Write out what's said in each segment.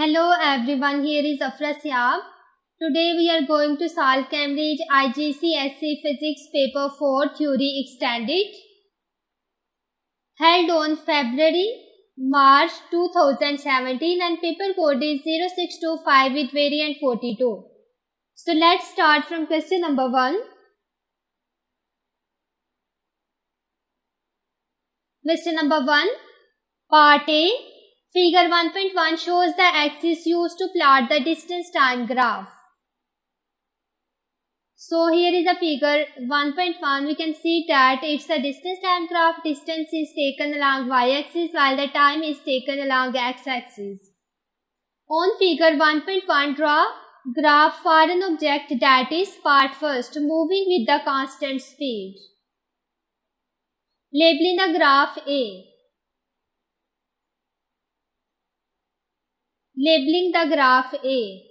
Hello everyone, here is Afra Siab. Today we are going to solve Cambridge IGCSE Physics Paper 4 Theory Extended, held on February-March 2017 and paper code is 0625 with variant 42. So let's start from question number 1. Question number 1, Part A. Figure 1.1 shows the axis used to plot the distance time graph. So here is a figure 1.1. We can see that it's a distance time graph. Distance is taken along y-axis while the time is taken along x-axis. On figure 1.1, draw graph for an object that is part first, moving with the constant speed. Labeling the graph A. Labeling the graph A.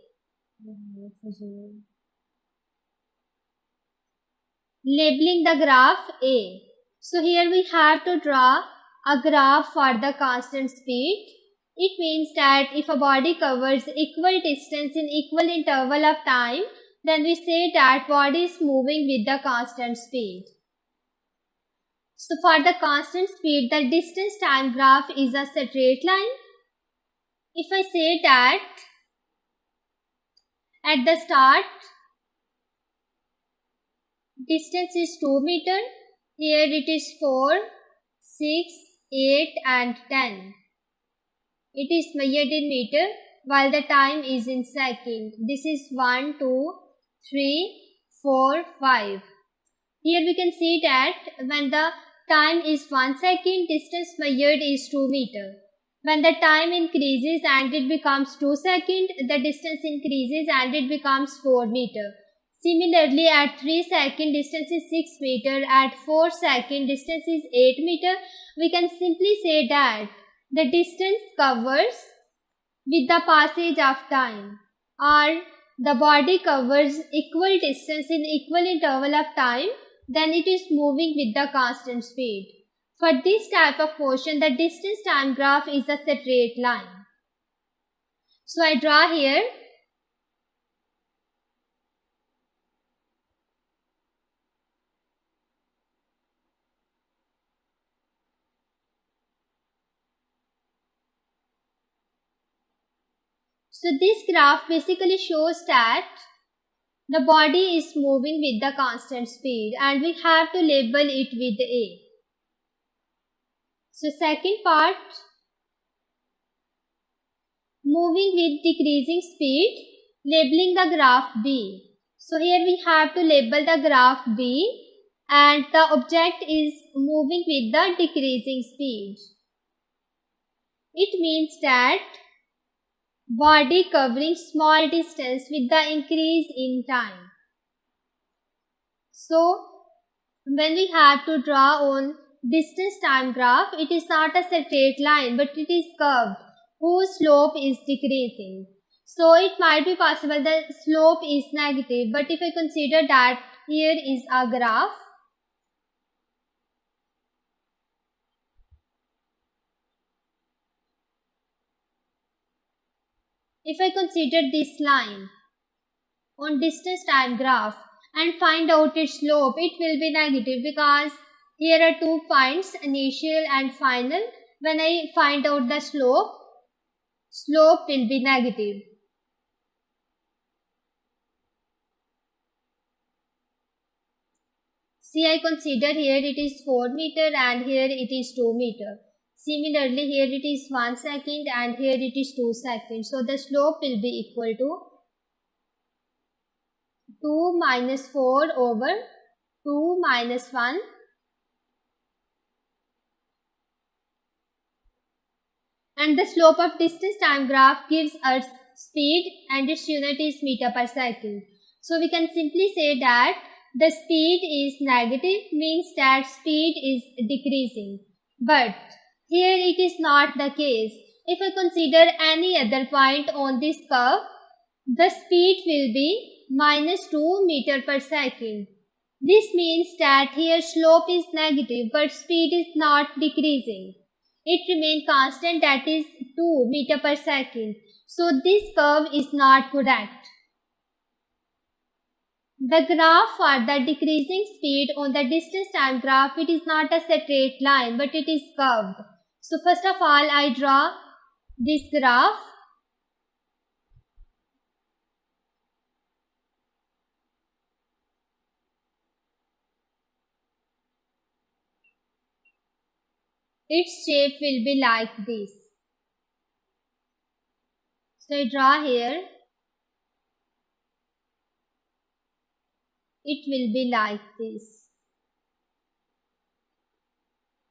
Labeling the graph A. So here we have to draw a graph for the constant speed. It means that if a body covers equal distance in equal interval of time, then we say that body is moving with the constant speed. So for the constant speed, the distance time graph is a straight line. If I say that at the start, distance is 2 meter, here it is 4, 6, 8 and 10. It is measured in meter while the time is in second. This is 1, 2, 3, 4, 5. Here we can see that when the time is 1 second, distance measured is 2 meter. When the time increases and it becomes 2 seconds, the distance increases and it becomes 4 meter. Similarly, at 3 seconds, distance is 6 meter. At 4 seconds, distance is 8 meter. We can simply say that the distance covers with the passage of time, or the body covers equal distance in equal interval of time, then it is moving with the constant speed. For this type of motion, the distance time graph is a straight line. So I draw here. So this graph basically shows that the body is moving with the constant speed and we have to label it with A. So second part, moving with decreasing speed, labeling the graph B. So here we have to label the graph B and the object is moving with the decreasing speed. It means that body covering small distance with the increase in time. So when we have to draw on distance time graph, it is not a straight line but it is curved whose slope is decreasing. So it might be possible the slope is negative, but if I consider that here is a graph, if I consider this line on distance time graph and find out its slope, it will be negative because here are 2 points, initial and final. When I find out the slope will be negative. See, I consider here it is 4 meter and here it is 2 meter. Similarly, here it is 1 second and here it is 2 seconds. So the slope will be equal to 2 minus 4 over 2 minus 1. And the slope of distance time graph gives us speed and its unit is meter per second. So we can simply say that the speed is negative, means that speed is decreasing. But here it is not the case. If I consider any other point on this curve, the speed will be minus 2 meter per second. This means that here slope is negative but speed is not decreasing. It remains constant, that is 2 meter per second. So this curve is not correct. The graph for the decreasing speed on the distance time graph, it is not a straight line but it is curved. So first of all I draw this graph. Its shape will be like this. So I draw here. It will be like this.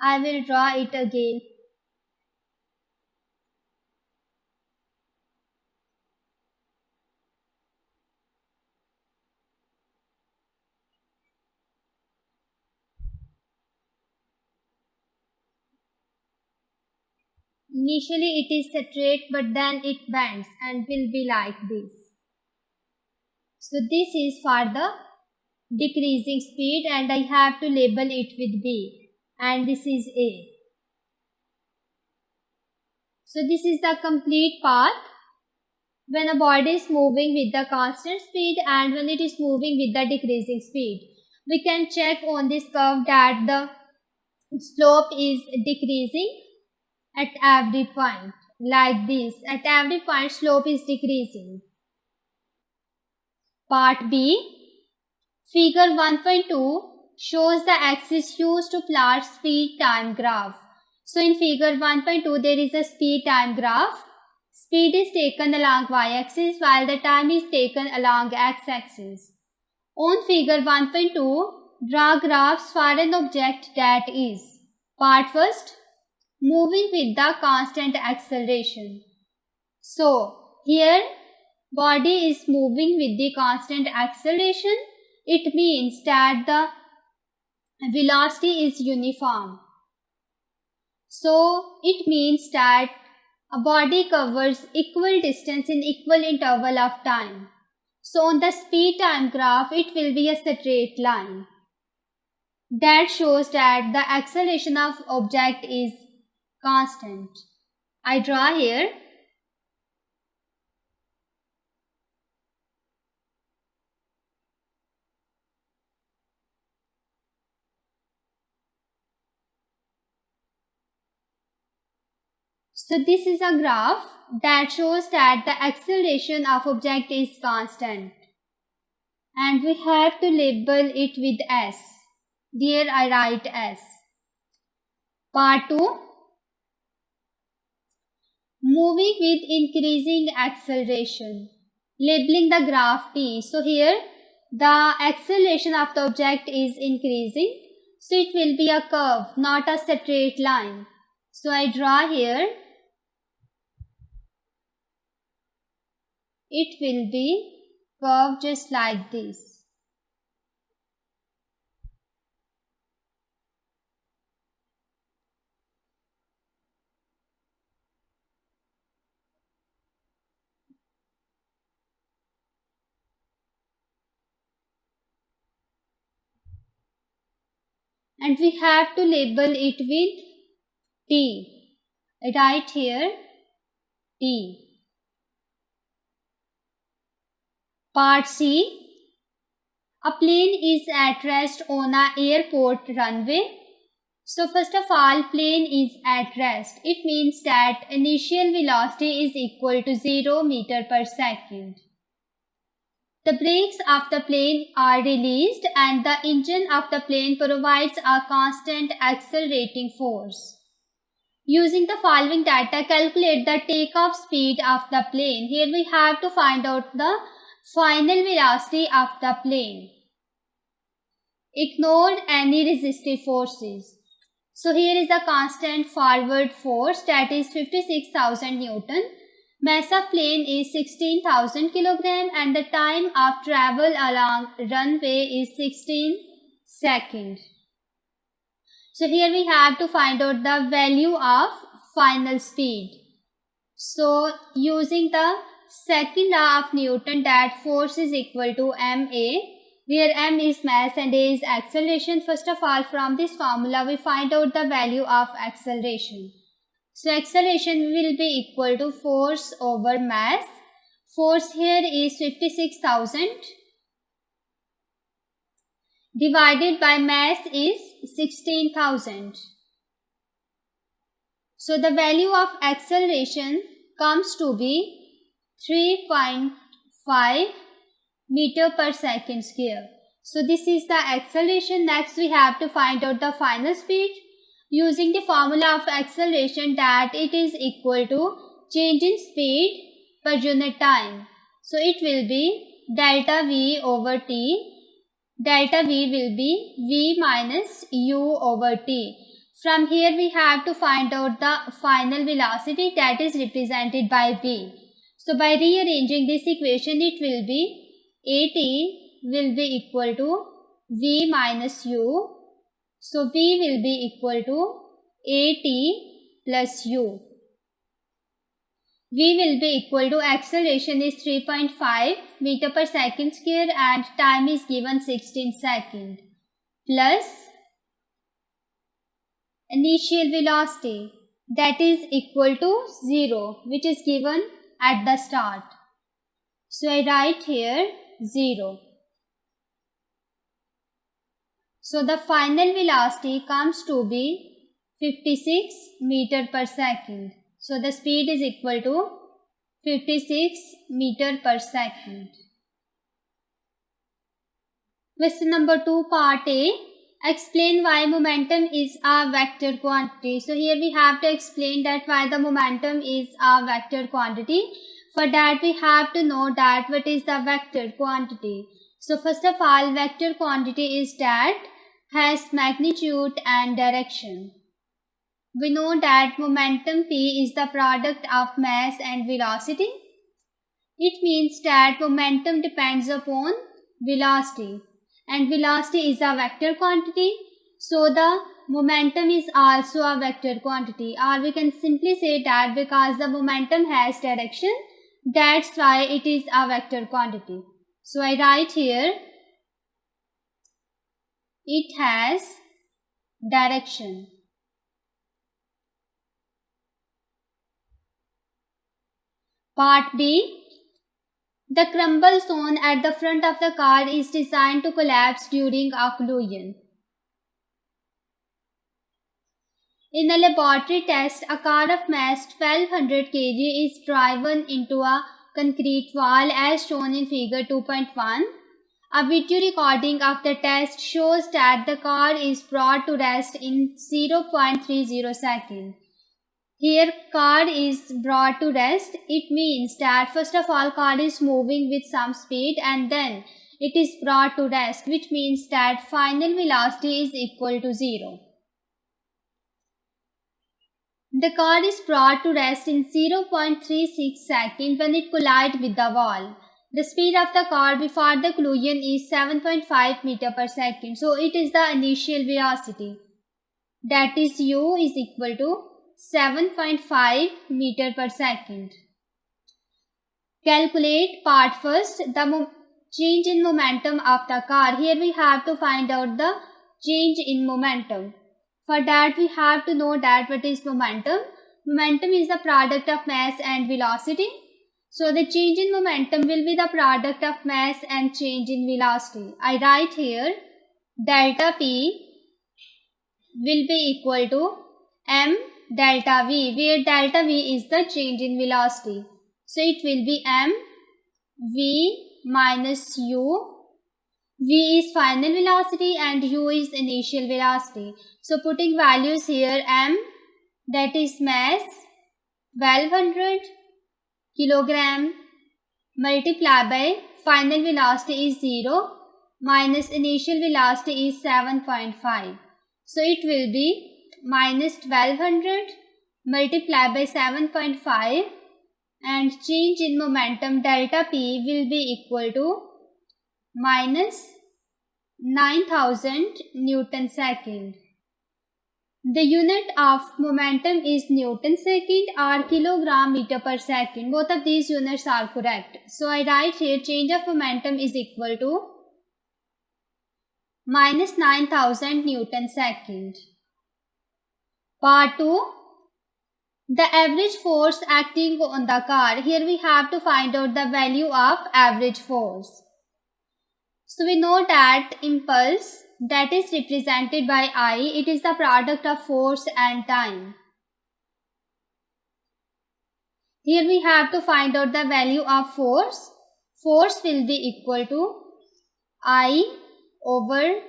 I will draw it again. Initially it is straight but then it bends and will be like this. So this is for the decreasing speed and I have to label it with B and this is A. So this is the complete path when a body is moving with the constant speed and when it is moving with the decreasing speed. We can check on this curve that the slope is decreasing at every point like this. At every point slope is decreasing. Part B. Figure 1.2 shows the axis used to plot speed time graph. So in figure 1.2 there is a speed time graph. Speed is taken along y-axis while the time is taken along x-axis. On figure 1.2, draw graphs for an object that is: part first, moving with the constant acceleration. So here body is moving with the constant acceleration. It means that the velocity is uniform. So it means that a body covers equal distance in equal interval of time. So on the speed time graph, it will be a straight line. That shows that the acceleration of object is constant. I draw here. So this is a graph that shows that the acceleration of object is constant. And we have to label it with S. There I write S. Part 2. Moving with increasing acceleration. Labeling the graph T. So here the acceleration of the object is increasing. So it will be a curve, not a straight line. So I draw here. It will be curved just like this. And we have to label it with T. I write here T. Part C. A plane is at rest on an airport runway. So first of all, plane is at rest. It means that initial velocity is equal to 0 meter per second. The brakes of the plane are released and the engine of the plane provides a constant accelerating force. Using the following data, calculate the takeoff speed of the plane. Here we have to find out the final velocity of the plane. Ignore any resistive forces. So here is the constant forward force, that is 56,000 Newton. Mass of plane is 16,000 kilogram and the time of travel along runway is 16 seconds. So here we have to find out the value of final speed. So using the second law of Newton, that force is equal to ma, where m is mass and a is acceleration. First of all, from this formula we find out the value of acceleration. So acceleration will be equal to force over mass. Force here is 56,000 divided by mass is 16,000. So the value of acceleration comes to be 3.5 meter per second square. So this is the acceleration. Next we have to find out the final speed using the formula of acceleration, that it is equal to change in speed per unit time. So it will be delta V over T. Delta V will be V minus U over T. From here we have to find out the final velocity, that is represented by V. So by rearranging this equation, it will be AT will be equal to V minus U. So V will be equal to AT plus U. V will be equal to acceleration is 3.5 meter per second square and time is given 16 seconds plus initial velocity, that is equal to 0, which is given at the start. So I write here 0. So the final velocity comes to be 56 meter per second. So the speed is equal to 56 meter per second. Question number 2, part A. Explain why momentum is a vector quantity. So here we have to explain that why the momentum is a vector quantity. For that we have to know that what is the vector quantity. So first of all, vector quantity is that has magnitude and direction. We know that momentum P is the product of mass and velocity. It means that momentum depends upon velocity, and velocity is a vector quantity. So the momentum is also a vector quantity, or we can simply say that because the momentum has direction, that's why it is a vector quantity. So I write here, it has direction. Part B. The crumble zone at the front of the car is designed to collapse during a collision. In a laboratory test, a car of mass 1200 kg is driven into a concrete wall as shown in figure 2.1. A video recording of the test shows that the car is brought to rest in 0.30 seconds. Here car is brought to rest. It means that first of all car is moving with some speed and then it is brought to rest, which means that final velocity is equal to 0. The car is brought to rest in 0.36 seconds when it collides with the wall. The speed of the car before the collision is 7.5 meter per second. So it is the initial velocity. That is U is equal to 7.5 meter per second. Calculate part first, the change in momentum of the car. Here we have to find out the change in momentum. For that we have to know that what is momentum. Momentum is the product of mass and velocity. So the change in momentum will be the product of mass and change in velocity. I write here delta P will be equal to m delta V, where delta V is the change in velocity. So it will be m V minus U. V is final velocity and U is initial velocity. So putting values here, m that is mass 1200 kilogram multiplied by final velocity is 0 minus initial velocity is 7.5. So it will be minus 1200 multiplied by 7.5 and change in momentum delta P will be equal to minus 9000 Newton second. The unit of momentum is Newton second or kilogram meter per second. Both of these units are correct. So I write here change of momentum is equal to minus 9000 Newton second. Part 2. The average force acting on the car. Here we have to find out the value of average force. So we know that impulse, that is represented by I, it is the product of force and time. Here we have to find out the value of force. Force will be equal to I over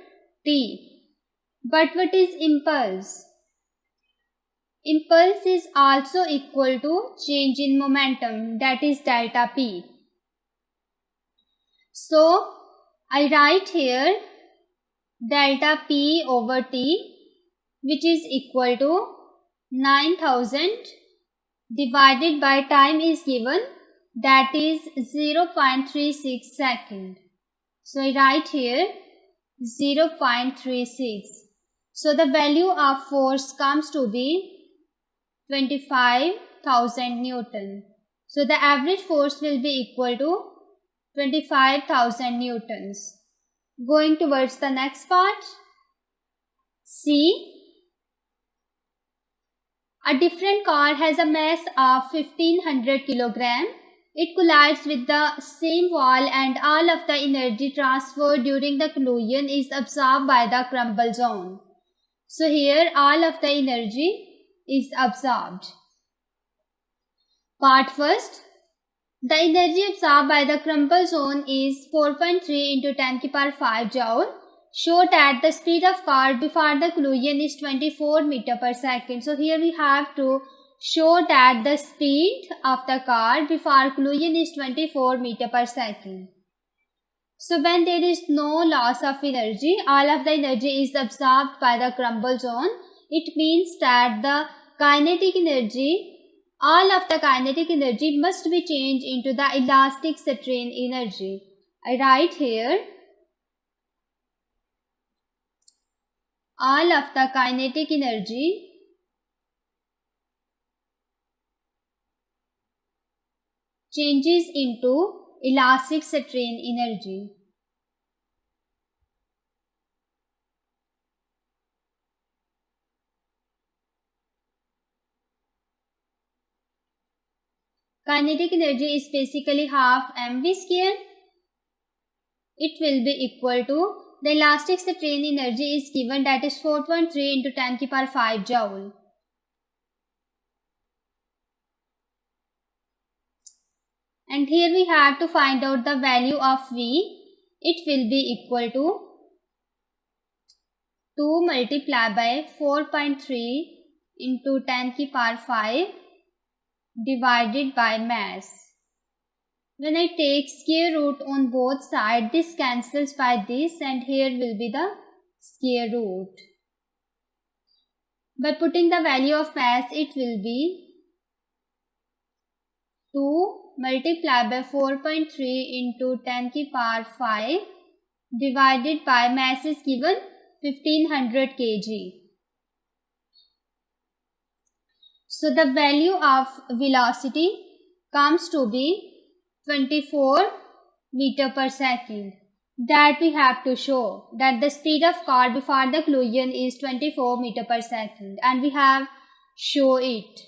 T. But what is impulse? Impulse is also equal to change in momentum, that is delta P. So I write here delta P over T, which is equal to 9000 divided by time is given, that is 0.36 second. So I write here 0.36. So the value of force comes to be 25,000 Newton. So the average force will be equal to 25,000 Newtons. Going towards the next part. C. A different car has a mass of 1500 kg. It collides with the same wall and all of the energy transferred during the collision is absorbed by the crumple zone. So here all of the energy is absorbed. Part first. The energy absorbed by the crumple zone is 4.3 into 10 to the power 5 joule. Show that the speed of car before the collision is 24 meter per second. So here we have to show that the speed of the car before collision is 24 meter per second. So when there is no loss of energy, all of the energy is absorbed by the crumple zone. It means that the kinetic energy, all of the kinetic energy must be changed into the elastic strain energy. I write here all of the kinetic energy changes into elastic strain energy. Kinetic energy is basically half mv square. It will be equal to the elastic strain energy is given, that is 4.3 into 10 to the power 5 joule. And here we have to find out the value of V. It will be equal to 2 multiplied by 4.3 into 10 to the power 5 divided by mass. When I take square root on both sides, this cancels by this and here will be the square root. By putting the value of mass, it will be 2 multiplied by 4.3 into 10 to the power 5 divided by mass is given 1500 kg. So the value of velocity comes to be 24 meter per second. That we have to show that the speed of car before the collision is 24 meter per second, and we have show it.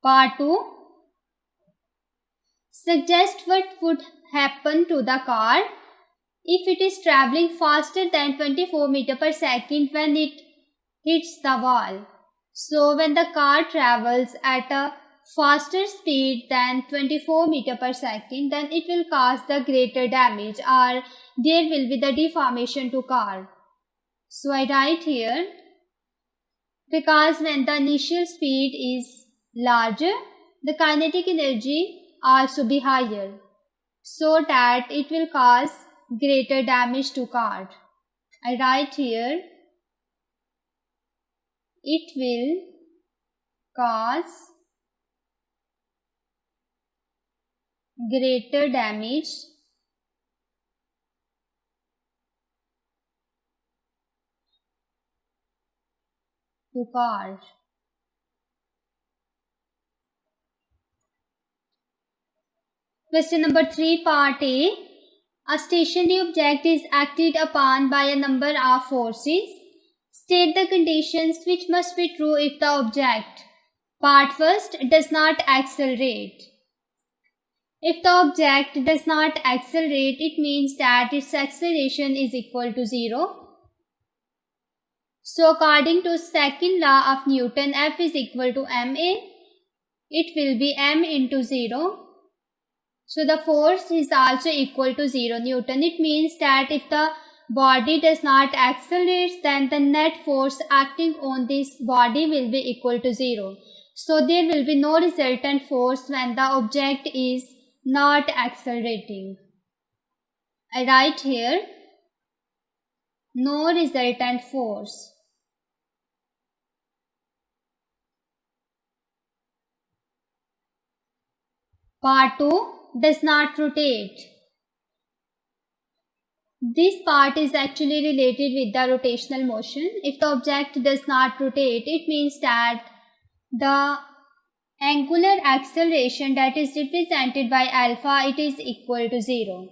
Part 2. Suggest what would happen to the car if it is traveling faster than 24 meter per second when it hits the wall. So when the car travels at a faster speed than 24 meter per second, then it will cause the greater damage, or there will be the deformation to car. So I write here, because when the initial speed is larger, the kinetic energy also be higher, so that it will cause greater damage to car. I write here, it will cause greater damage to car. Question number 3, part A. A stationary object is acted upon by a number of forces. State the conditions which must be true if the object Part first, does not accelerate. If the object does not accelerate, it means that its acceleration is equal to 0. So according to second law of Newton, F is equal to ma. It will be m into 0. So the force is also equal to 0 Newton. It means that if the body does not accelerate, then the net force acting on this body will be equal to 0. So there will be no resultant force when the object is not accelerating. I write here no resultant force. Part 2, does not rotate. This part is actually related with the rotational motion. If the object does not rotate, it means that the angular acceleration that is represented by alpha, it is equal to 0.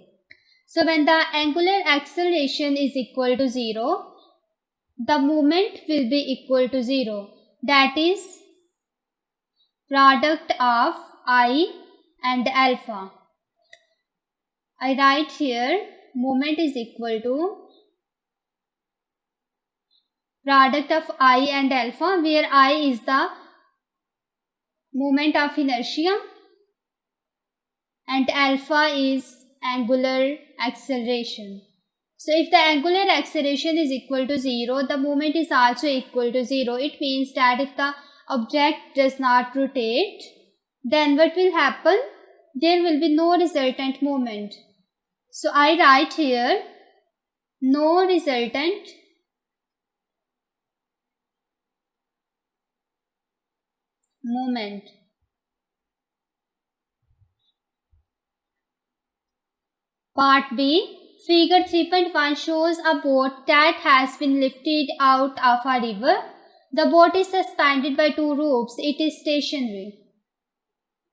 So when the angular acceleration is equal to 0, the moment will be equal to 0. That is product of I and alpha. I write here moment is equal to product of I and alpha, where I is the moment of inertia and alpha is angular acceleration. So if the angular acceleration is equal to 0, the moment is also equal to 0. It means that if the object does not rotate, then what will happen? There will be no resultant moment. So I write here no resultant moment. Part B. Figure 3.1 shows a boat that has been lifted out of a river. The boat is suspended by two ropes. It is stationary.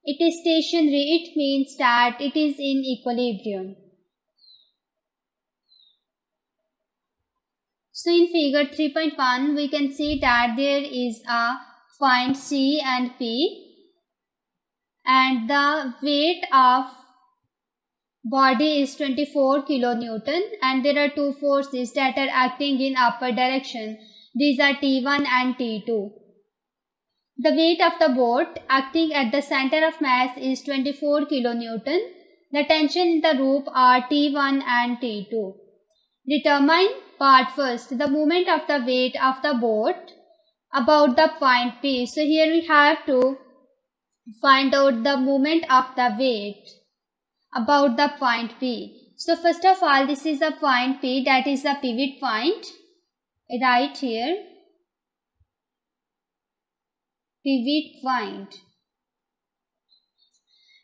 It is stationary. It means that it is in equilibrium. So in figure 3.1, we can see that there is a point C and P, and the weight of body is 24 kilonewton, and there are two forces that are acting in upward direction. These are T1 and T2. The weight of the boat acting at the center of mass is 24 kilonewton. The tension in the rope are T1 and T2. Determine part first, the moment of the weight of the boat about the point P. So here we have to find out the moment of the weight about the point P. So first of all, this is a point P, that is the pivot point. Right here, pivot point.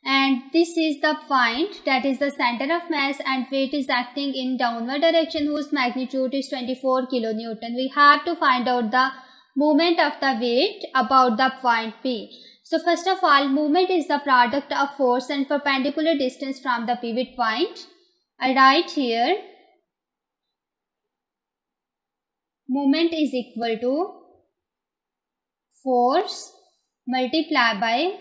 And this is the point that is the center of mass, and weight is acting in downward direction whose magnitude is 24 kilonewton. We have to find out the moment of the weight about the point P. So first of all, moment is the product of force and perpendicular distance from the pivot point. I write here moment is equal to force multiplied by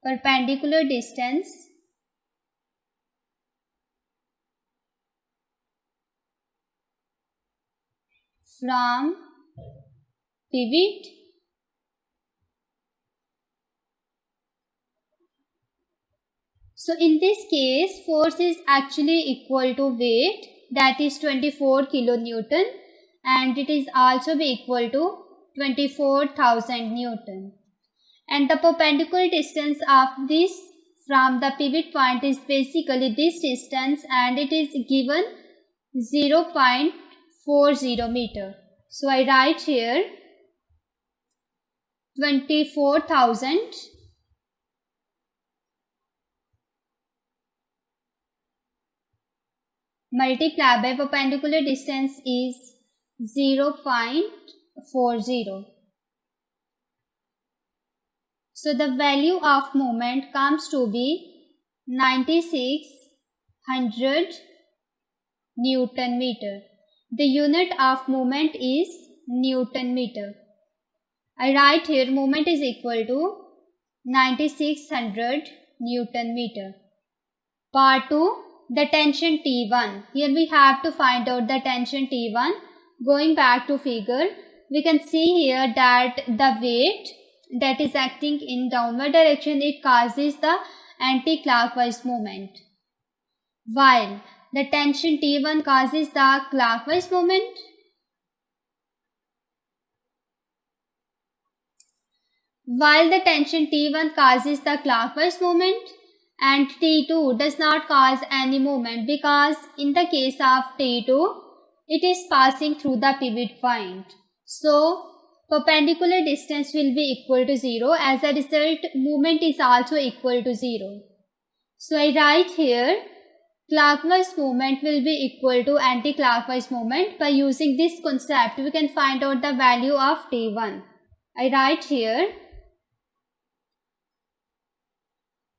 perpendicular distance from pivot So in this case, force is actually equal to weight, that is 24 kilonewton, and it is also be equal to 24,000 Newton. And the perpendicular distance of this from the pivot point is basically this distance, and it is given 0.40 meter. So I write here 24,000 multiplied by perpendicular distance is 0.40. So the value of moment comes to be 9600 Newton meter. The unit of moment is Newton meter. I write here moment is equal to 9600 Newton meter. Part 2, the tension T1. Here we have to find out the tension T1. Going back to figure, we can see here that the weight that is acting in downward direction, it causes the anti-clockwise movement, while the tension T1 causes the clockwise movement. While the tension T1 causes the clockwise movement and T2 does not cause any movement, because in the case of T2, it is passing through the pivot point. So, perpendicular distance will be equal to 0. As a result, movement is also equal to 0. So, I write here clockwise movement will be equal to anti-clockwise movement. By using this concept, we can find out the value of T1. I write here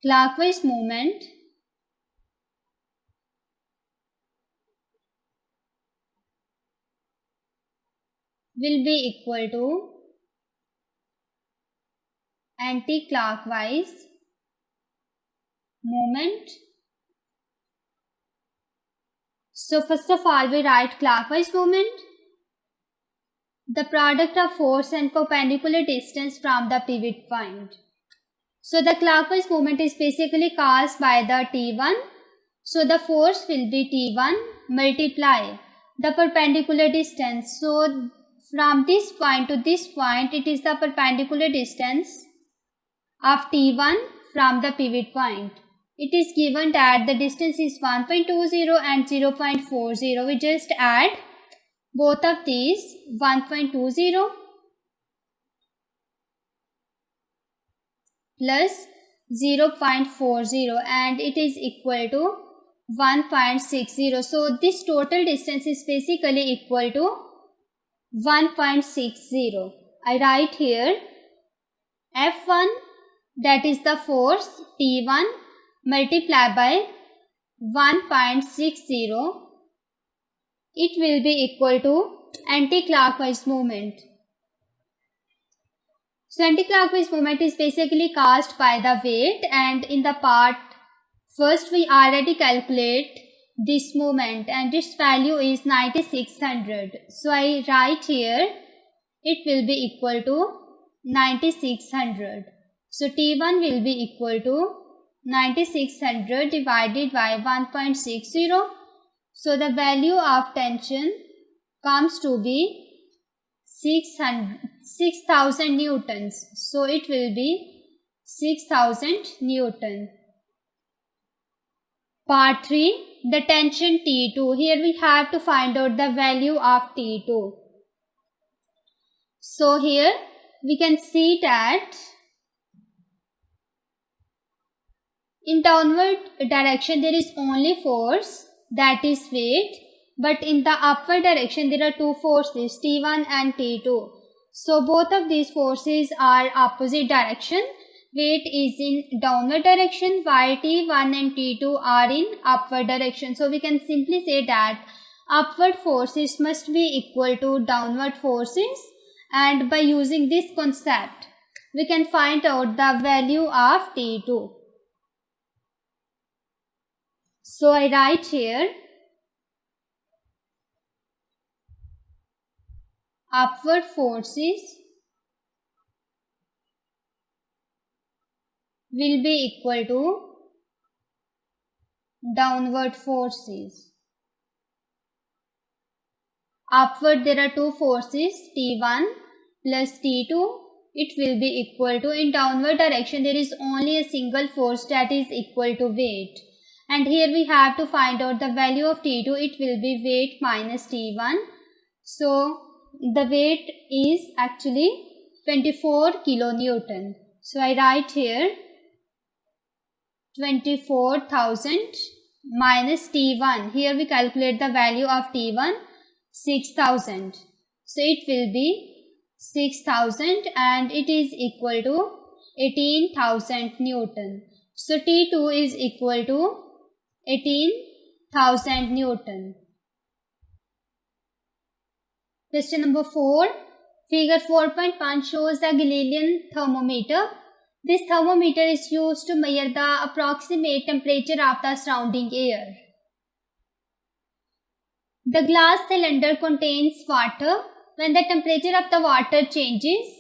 clockwise movement will be equal to anti-clockwise moment. So first of all, we write clockwise moment, the product of force and perpendicular distance from the pivot point. So the clockwise movement is basically caused by the T1. So the force will be T1 multiply the perpendicular distance. So from this point to this point, it is the perpendicular distance of T1 from the pivot point. It is given that the distance is 1.20 and 0.40. We just add both of these, 1.20 plus 0.40, and it is equal to 1.60. So this total distance is basically equal to 1.60. I write here F1, that is the force T1 multiplied by 1.60. It will be equal to anti-clockwise movement. So anti-clockwise movement is basically caused by the weight, and in the part first we already calculate this moment and its value is 9600. So I write here it will be equal to 9600. So T1 will be equal to 9600 divided by 1.60. So the value of tension comes to be 6000 newtons. So it will be 6000 newton. Part 3, the tension T2. Here we have to find out the value of T2. So here we can see that in downward direction there is only force, that is weight, but in the upward direction there are two forces, T1 and T2. So both of these forces are opposite direction. Weight is in downward direction while T1 and T2 are in upward direction. So we can simply say that upward forces must be equal to downward forces, and by using this concept we can find out the value of T2. So I write here upward forces will be equal to downward forces. Upward there are two forces, T1 plus T2. It will be equal to, in downward direction there is only a single force, that is equal to weight. And here we have to find out the value of T2. It will be weight minus T1. So the weight is actually 24 kilonewton. So I write here 24,000 minus T1. Here we calculate the value of T1, 6,000. So it will be 6,000 and it is equal to 18,000 Newton. So T2 is equal to 18,000 Newton. Question number 4. Figure 4.1 shows the Galilean thermometer. This thermometer is used to measure the approximate temperature of the surrounding air. The glass cylinder contains water. When the temperature of the water changes,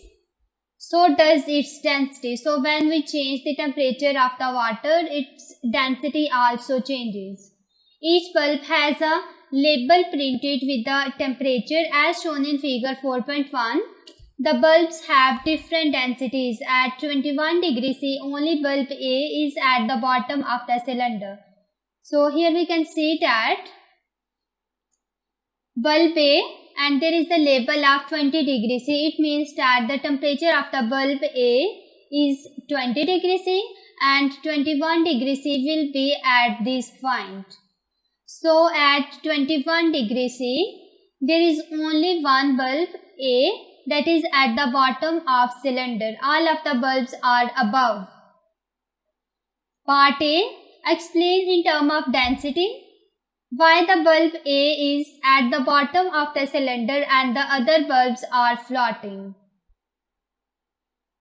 so does its density. So when we change the temperature of the water, its density also changes. Each bulb has a label printed with the temperature as shown in figure 4.1. The bulbs have different densities. At 21 degrees C, only bulb A is at the bottom of the cylinder. So here we can see that bulb A, and there is the label of 20 degrees C. It means that the temperature of the bulb A is 20 degrees C and 21 degrees C will be at this point. So at 21 degrees C, there is only one bulb A that is at the bottom of cylinder. All of the bulbs are above. Part A explains in terms of density why the bulb A is at the bottom of the cylinder and the other bulbs are floating.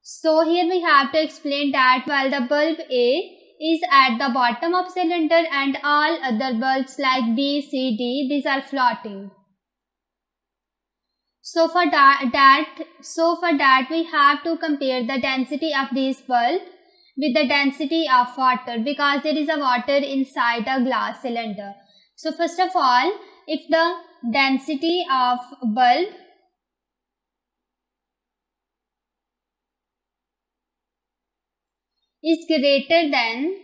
So here we have to explain that while the bulb A is at the bottom of cylinder and all other bulbs like B, C, D, these are floating. So for that we have to compare the density of these bulbs with the density of water, because there is a water inside a glass cylinder. So first of all, if the density of bulb is greater than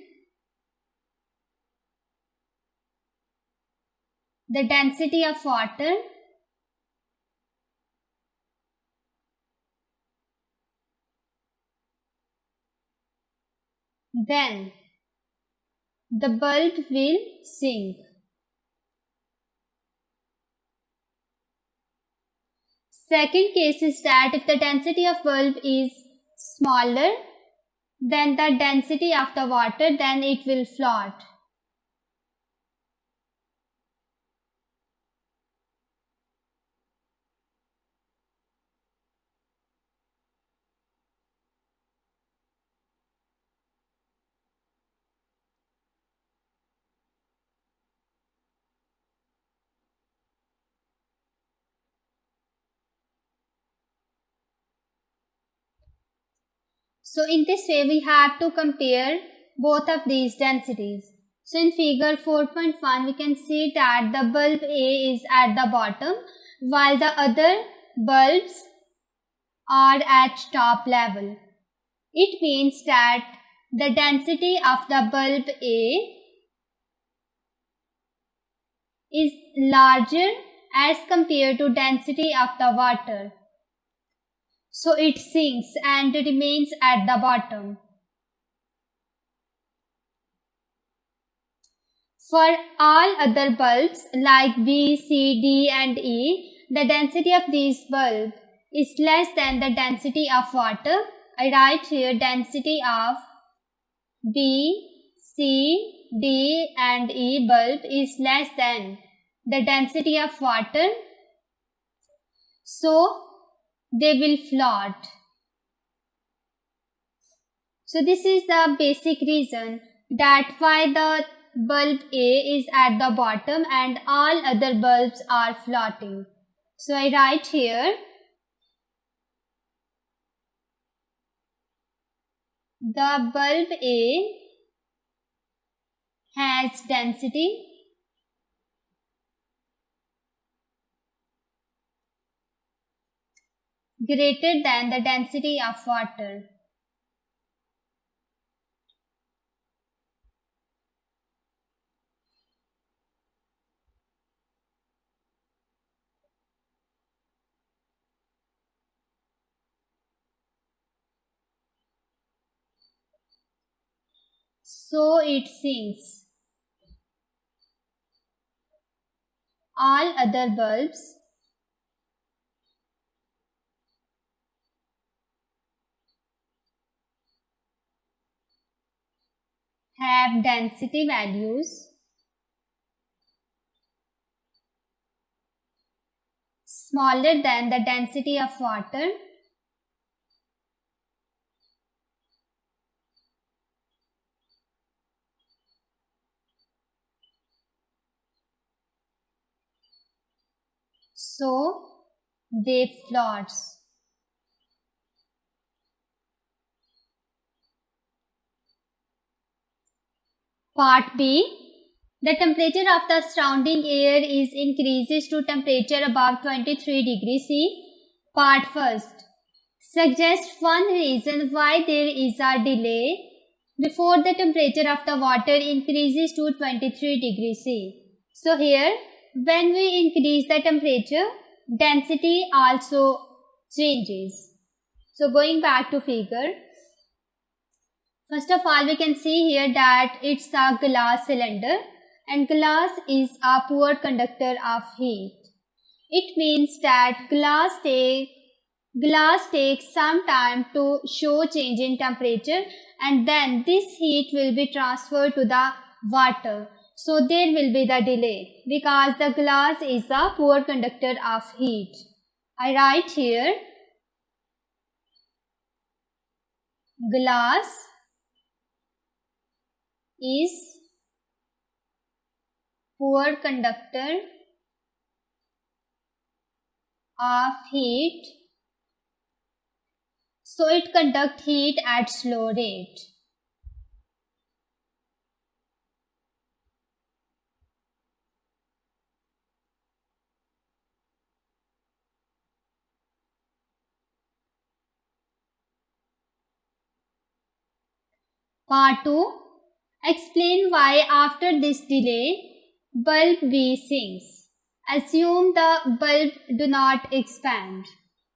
the density of water, then the bulb will sink. Second case is that if the density of bulb is smaller than the density of the water, then it will float. So in this way we have to compare both of these densities. So in figure 4.1 we can see that the bulb A is at the bottom while the other bulbs are at top level. It means that the density of the bulb A is larger as compared to density of the water. So it sinks and remains at the bottom. For all other bulbs like B, C, D and E, the density of these bulbs is less than the density of water. I write here density of B, C, D and E bulb is less than the density of water. So they will float. So this is the basic reason that why the bulb A is at the bottom and all other bulbs are floating. So I write here the bulb A has density greater than the density of water. So it sinks. All other bulbs have density values smaller than the density of water. So they floats. Part B. The temperature of the surrounding air is increases to temperature above 23 degrees C. Part first. Suggest one reason why there is a delay before the temperature of the water increases to 23 degrees C. So here, when we increase the temperature, density also changes. So going back to figure, first of all we can see here that it's a glass cylinder, and glass is a poor conductor of heat. It means that glass takes some time to show change in temperature, and then this heat will be transferred to the water. So there will be the delay because the glass is a poor conductor of heat. I write here glass is poor conductor of heat, so it conducts heat at slow rate. Part 2. Explain why after this delay bulb B sinks. Assume the bulb do not expand.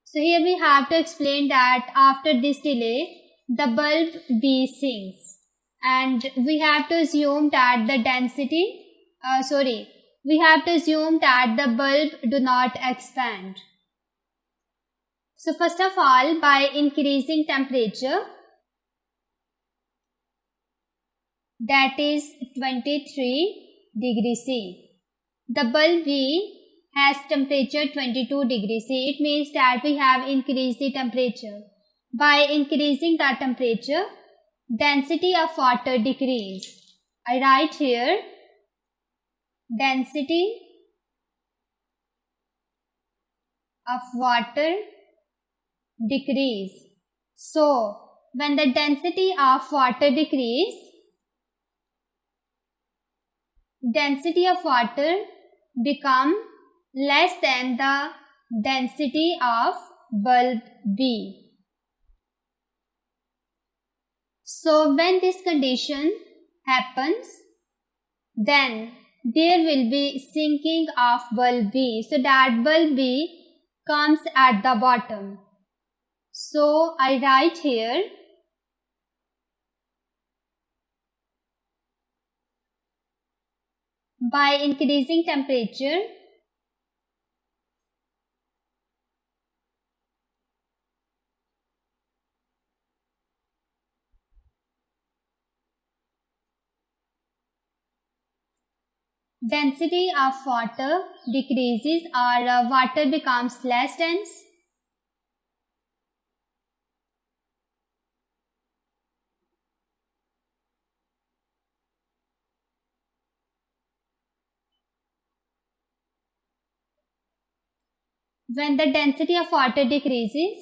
So here we have to explain that after this delay the bulb B sinks, and we have to assume that the bulb do not expand. So first of all, by increasing temperature, that is 23 degrees C. The bulb B has temperature 22 degrees C. It means that we have increased the temperature. By increasing the temperature, density of water decrease. I write here density of water decrease. So when the density of water decrease, density of water become less than the density of bulb B. So when this condition happens, then there will be sinking of bulb B, so that bulb B comes at the bottom. So I write here by increasing temperature, density of water decreases, or water becomes less dense. When the density of water decreases,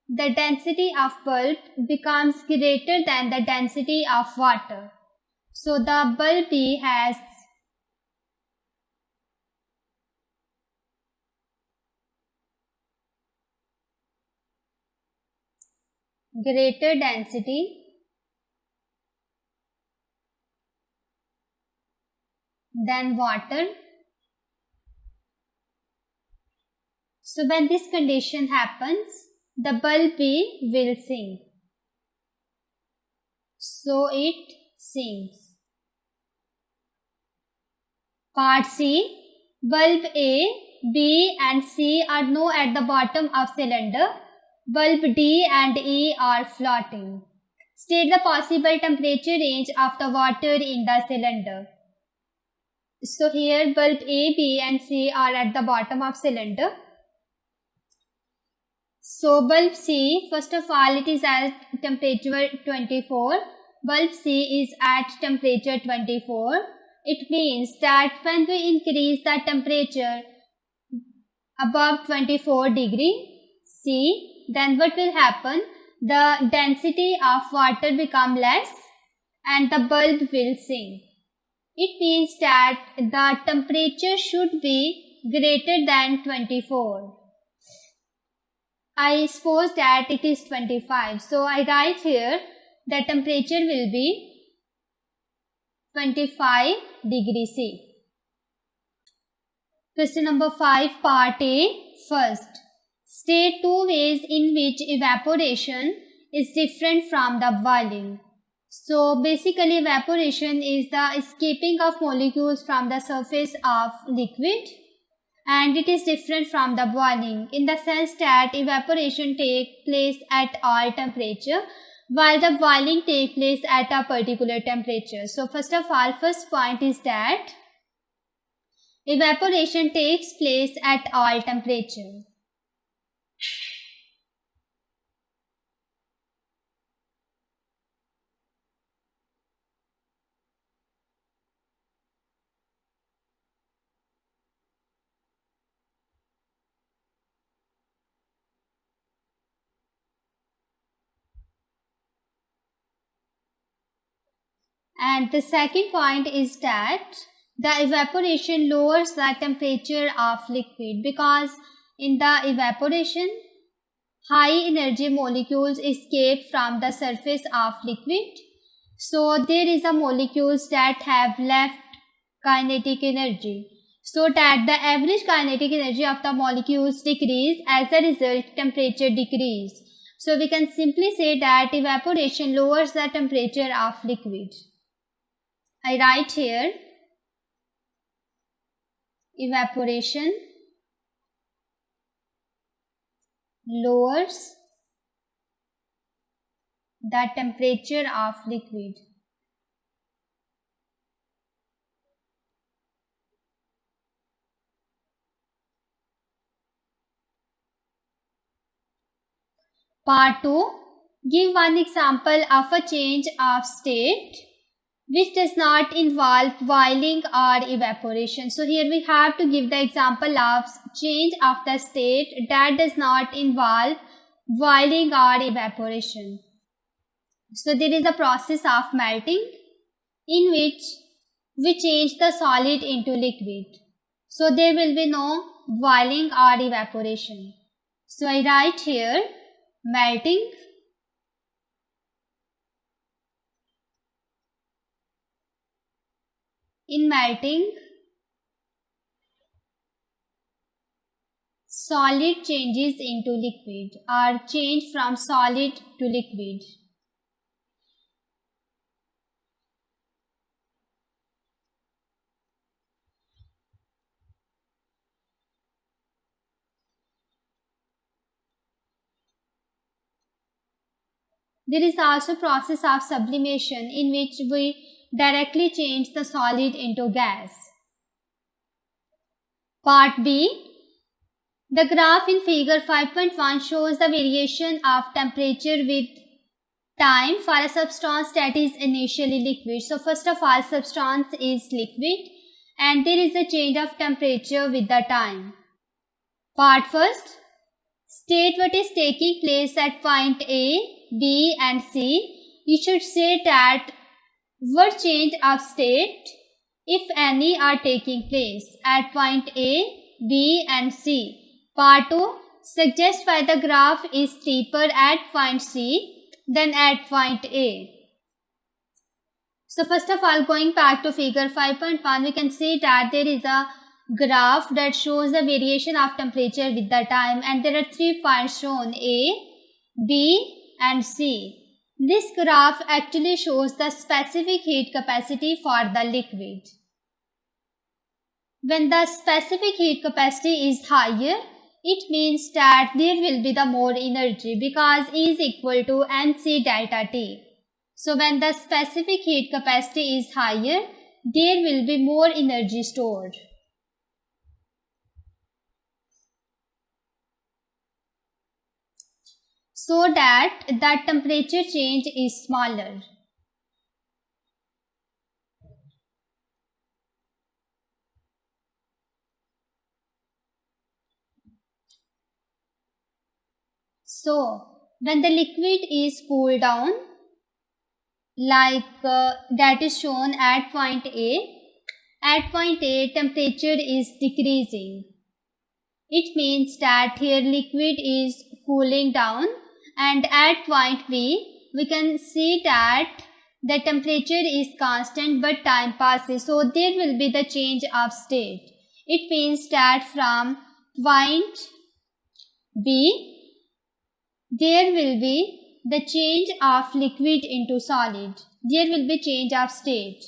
the density of bulb becomes greater than the density of water. So the bulb B has greater density than water. So when this condition happens, the bulb B will sink. So it sinks. Part C. Bulb A, B and C are known at the bottom of cylinder. Bulb D and E are floating. State the possible temperature range of the water in the cylinder. So here bulb A, B and C are at the bottom of cylinder. So bulb C, first of all, it is at temperature 24. Bulb C is at temperature 24. It means that when we increase the temperature above 24 degree C, then what will happen? The density of water become less and the bulb will sink. It means that the temperature should be greater than 24. I suppose that it is 25. So I write here the temperature will be 25 degree C. Question number 5, part A. First, state two ways in which evaporation is different from the boiling. So basically evaporation is the escaping of molecules from the surface of liquid, and it is different from the boiling in the sense that evaporation takes place at all temperature while the boiling takes place at a particular temperature. So first of all, first point is that evaporation takes place at all temperature. And the second point is that the evaporation lowers the temperature of liquid because in the evaporation, high energy molecules escape from the surface of liquid. So there is a molecules that have left kinetic energy, so that the average kinetic energy of the molecules decrease. As a result, temperature decrease. So we can simply say that evaporation lowers the temperature of liquid. I write here evaporation lowers the temperature of liquid. Part 2. Give one example of a change of state which does not involve boiling or evaporation. So here we have to give the example of change of the state that does not involve boiling or evaporation. So there is a process of melting in which we change the solid into liquid. So there will be no boiling or evaporation. So I write here melting, in melting, solid changes into liquid or change from solid to liquid. There is also process of sublimation in which we directly change the solid into gas. Part B. The graph in figure 5.1 shows the variation of temperature with time for a substance that is initially liquid. So first of all, substance is liquid and there is a change of temperature with the time. Part first. State what is taking place at point A, B and C. You should say that what change of state, if any, are taking place at point A, B and C. Part 2. Suggest why the graph is steeper at point C than at point A. So first of all, going back to figure 5.1, we can see that there is a graph that shows the variation of temperature with the time, and there are 3 points shown, A, B and C. This graph actually shows the specific heat capacity for the liquid. When the specific heat capacity is higher, it means that there will be the more energy because E is equal to mc delta T. So when the specific heat capacity is higher, there will be more energy stored. so that the temperature change is smaller. So when the liquid is cooled down, like that is shown at point A, at point A temperature is decreasing. It means that here liquid is cooling down, and at point B we can see that the temperature is constant but time passes, so there will be the change of state. It means that from point B there will be the change of liquid into solid. There will be change of state.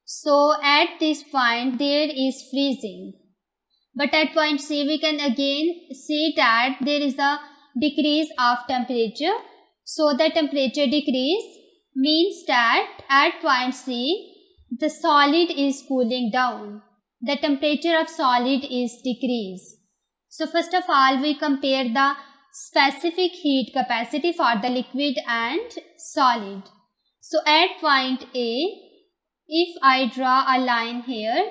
So at this point there is freezing. But at point C we can again see that there is a decrease of temperature. So the temperature decrease means that at point C the solid is cooling down. The temperature of solid is decreased. So first of all we compare the specific heat capacity for the liquid and solid. So at point A, if I draw a line here,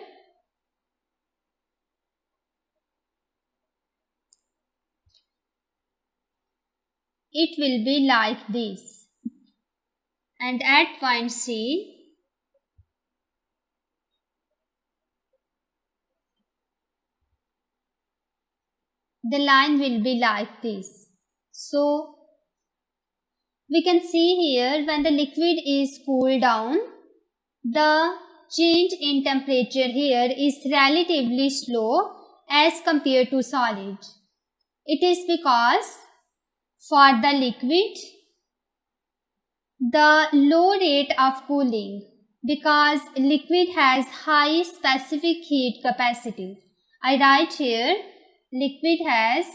it will be like this. And at point C, the line will be like this. So we can see here when the liquid is cooled down, the change in temperature here is relatively slow as compared to solid. It is because for the liquid, the low rate of cooling, because liquid has high specific heat capacity. I write here liquid has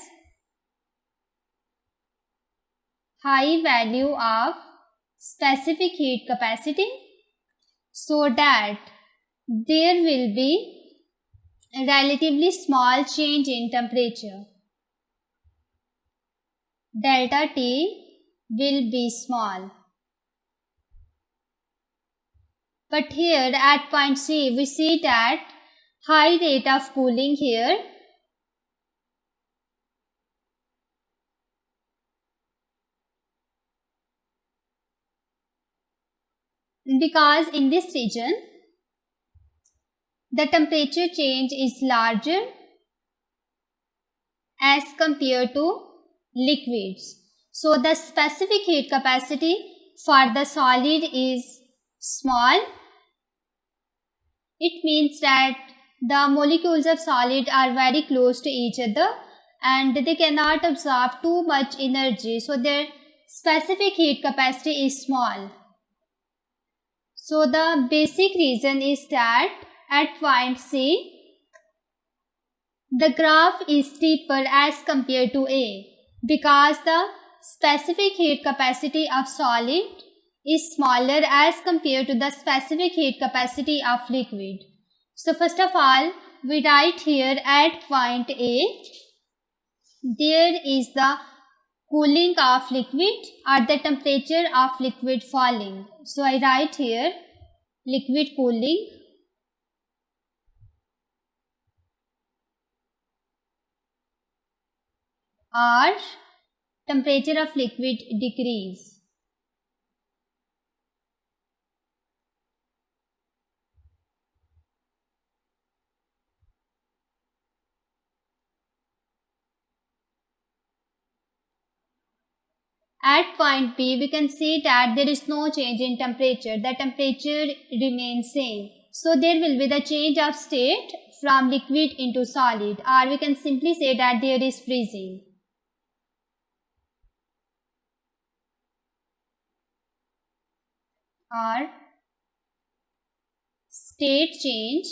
high value of specific heat capacity, so that there will be a relatively small change in temperature. Delta T will be small. But here at point C we see that high rate of cooling here, because in this region the temperature change is larger as compared to liquids. So the specific heat capacity for the solid is small. It means that the molecules of solid are very close to each other and they cannot absorb too much energy, so their specific heat capacity is small. So the basic reason is that at point C, the graph is steeper as compared to A, because the specific heat capacity of solid is smaller as compared to the specific heat capacity of liquid. So first of all, we write here at point A, there is the cooling of liquid or the temperature of liquid falling. So I write here liquid cooling or temperature of liquid decrease. At point B, we can see that there is no change in temperature. The temperature remains same. So there will be the change of state from liquid into solid, or we can simply say that there is freezing. Or state change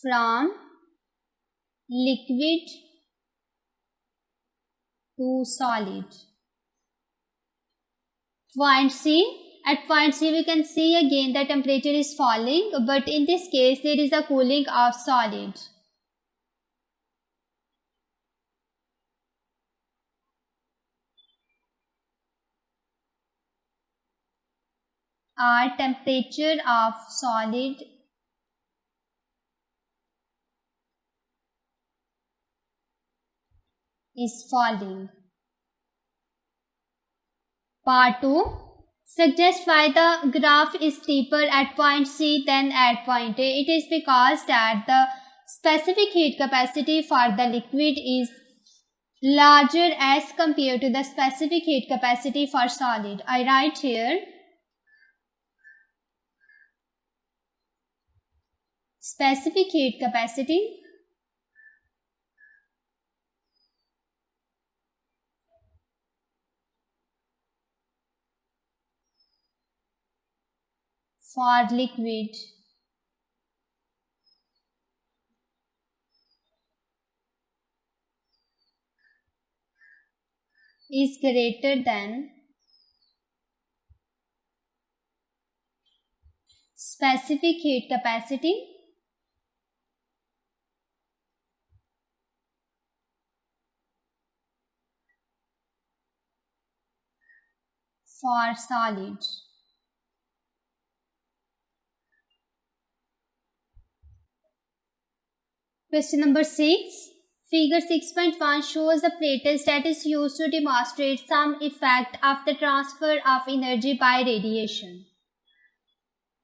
from liquid to solid. Point C. At point C we can see again the temperature is falling, but in this case there is a cooling of solid. our temperature of solid is falling. Part 2. Suggest why the graph is steeper at point C than at point A. It is because that the specific heat capacity for the liquid is larger as compared to the specific heat capacity for solid. I write here specific heat capacity for liquid is greater than specific heat capacity for solid. Question number 6. Figure 6.1 shows the apparatus that is used to demonstrate some effect of the transfer of energy by radiation.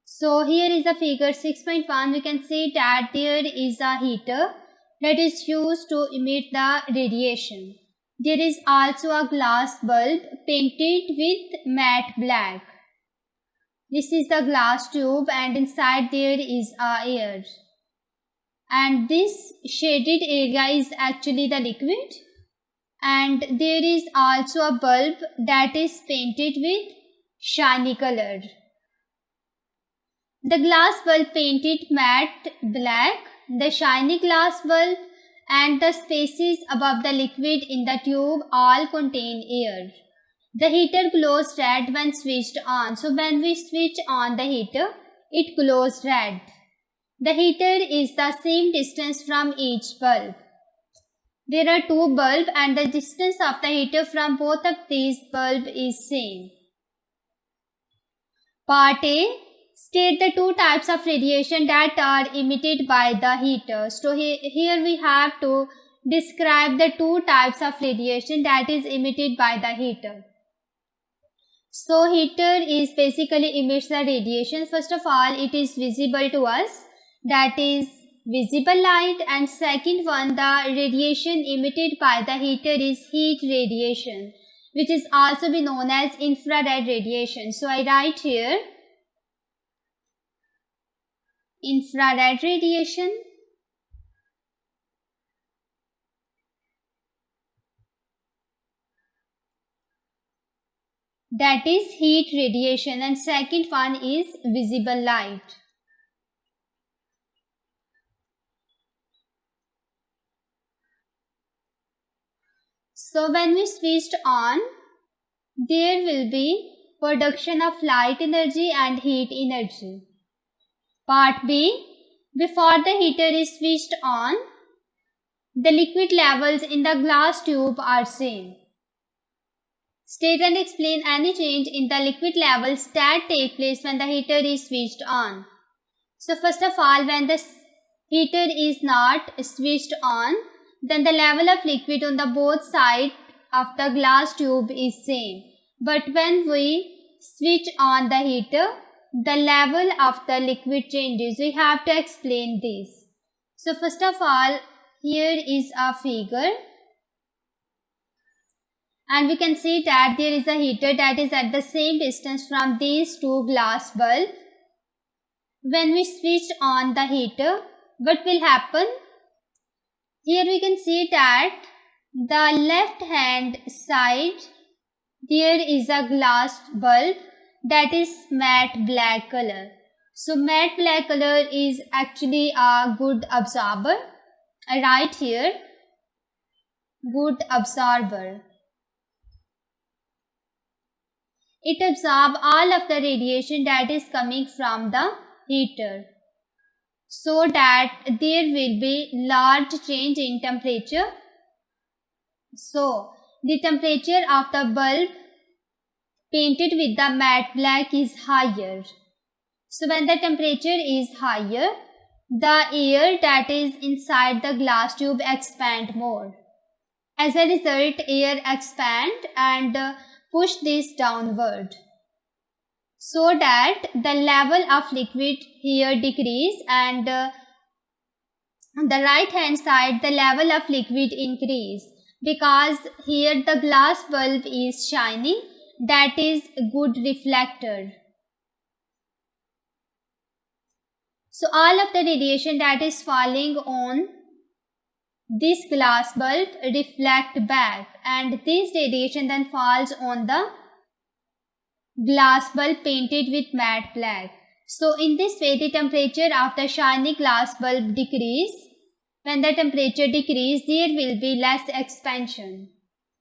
So here is the figure 6.1. We can see that there is a heater that is used to emit the radiation. There is also a glass bulb painted with matte black. This is the glass tube and inside there is air. And this shaded area is actually the liquid. And there is also a bulb that is painted with shiny color. The glass bulb painted matte black, the shiny glass bulb and the spaces above the liquid in the tube all contain air. The heater glows red when switched on. So when we switch on the heater, it glows red. The heater is the same distance from each bulb. There are two bulbs and the distance of the heater from both of these bulbs is same. Part A. State the two types of radiation that are emitted by the heater. So here we have to describe the two types of radiation that is emitted by the heater. So heater is basically emits the radiation. First of all, it is visible to us, that is visible light, and second one, the radiation emitted by the heater is heat radiation, which is also be known as infrared radiation. So I write here infrared radiation, that is heat radiation, and second one is visible light. So when we switched on, there will be production of light energy and heat energy. Part B. Before the heater is switched on, the liquid levels in the glass tube are same. State and explain any change in the liquid levels that take place when the heater is switched on. So first of all, when the heater is not switched on, then the level of liquid on the both sides of the glass tube is same. But when we switch on the heater, the level of the liquid changes. We have to explain this. So first of all, here is a figure. And we can see that there is a heater that is at the same distance from these two glass bulbs. When we switch on the heater, what will happen? Here we can see that the left hand side, there is a glass bulb that is matte black color. So matte black color is actually a good absorber. I write here good absorber. It absorbs all of the radiation that is coming from the heater, so that there will be large change in temperature. So the temperature of the bulb painted with the matte black is higher. So when the temperature is higher, the air that is inside the glass tube expand more. As a result, air expand and push this downward, so that the level of liquid here decrease, and on the right hand side the level of liquid increase, because here the glass bulb is shiny, that is good reflector. So all of the radiation that is falling on this glass bulb reflect back, and this radiation then falls on the glass bulb painted with matte black. So in this way the temperature of the shiny glass bulb decrease. When the temperature decrease, there will be less expansion.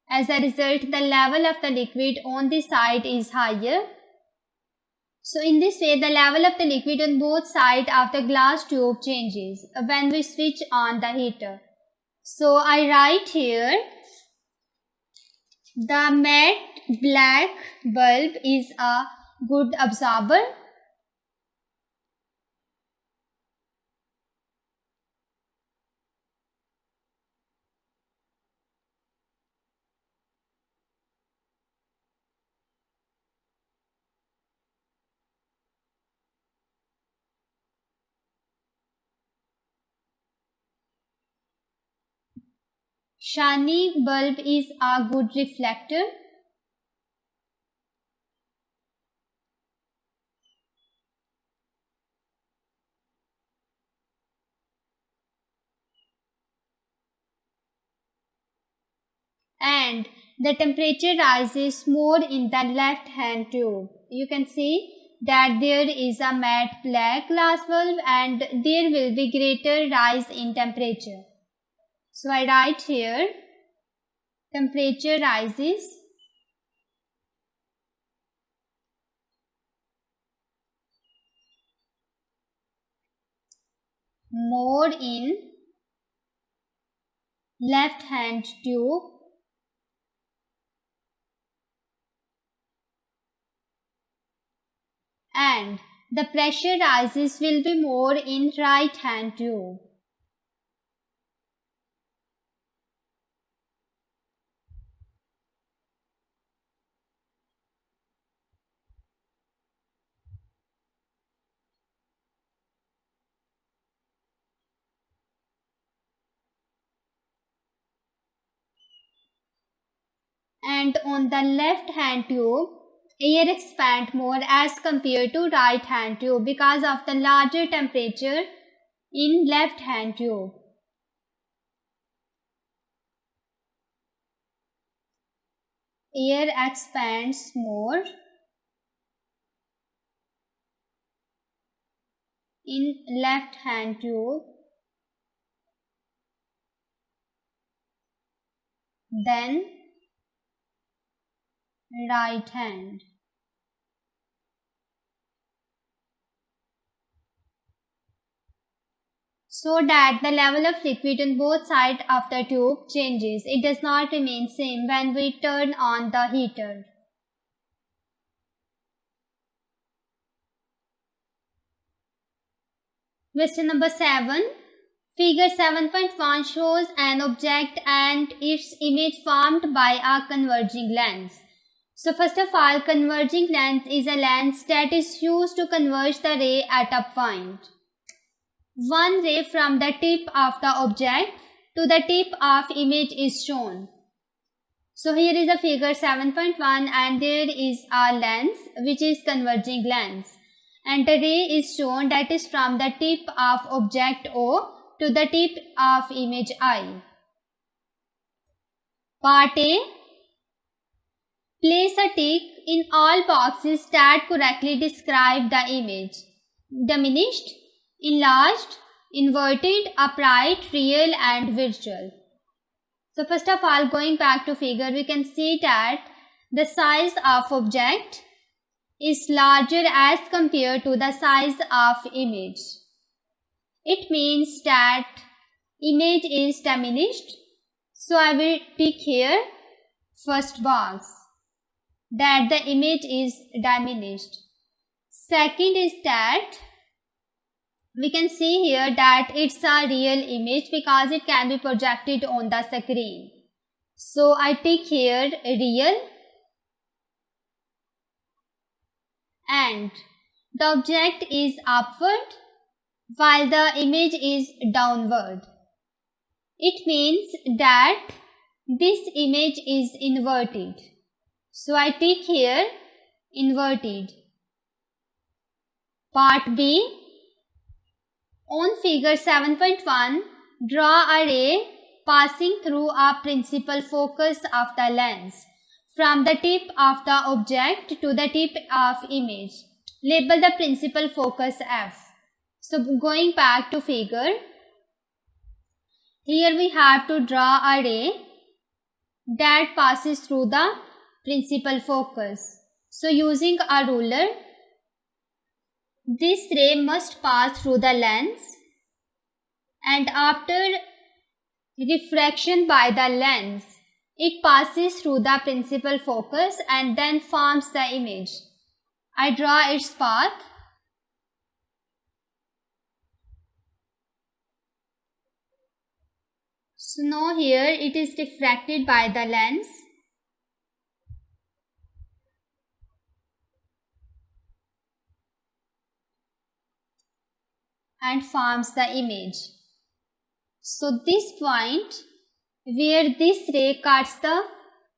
As a result, the level of the liquid on the side is higher. So in this way, the level of the liquid on both sides of the glass tube changes when we switch on the heater. So I write here, the matte black bulb is a good absorber. Shiny bulb is a good reflector. And the temperature rises more in the left hand tube. You can see that there is a matte black glass bulb and there will be greater rise in temperature. So I write here, temperature rises more in left hand tube and the pressure rises will be more in right hand tube. And on the left hand tube, air expands more as compared to right hand tube because of the larger temperature in left hand tube. Air expands more in left hand tube than right hand. So that the level of liquid on both sides of the tube changes. It does not remain same when we turn on the heater. Question number 7. Figure 7.1 shows an object and its image formed by a converging lens. So first of all, converging lens is a lens that is used to converge the ray at a point. One ray from the tip of the object to the tip of image is shown. So here is a figure 7.1 and there is a lens which is converging lens, and the ray is shown that is from the tip of object O to the tip of image I. Part A. Place a tick in all boxes that correctly describe the image: diminished, enlarged, inverted, upright, real and virtual. So first of all, going back to figure, we can see that the size of object is larger as compared to the size of image. It means that image is diminished. So I will pick here first box. that the image is diminished. Second is that we can see here that it's a real image because it can be projected on the screen. So I tick here real, and the object is upward while the image is downward. It means that this image is inverted. So I tick here inverted. Part B. On figure 7.1, draw a ray passing through a principal focus of the lens from the tip of the object to the tip of image. Label the principal focus F. So going back to figure, here we have to draw a ray that passes through the principal focus. So using a ruler, this ray must pass through the lens, and after refraction by the lens, it passes through the principal focus and then forms the image. I draw its path. So now here it is refracted by the lens. And forms the image. So this point where this ray cuts the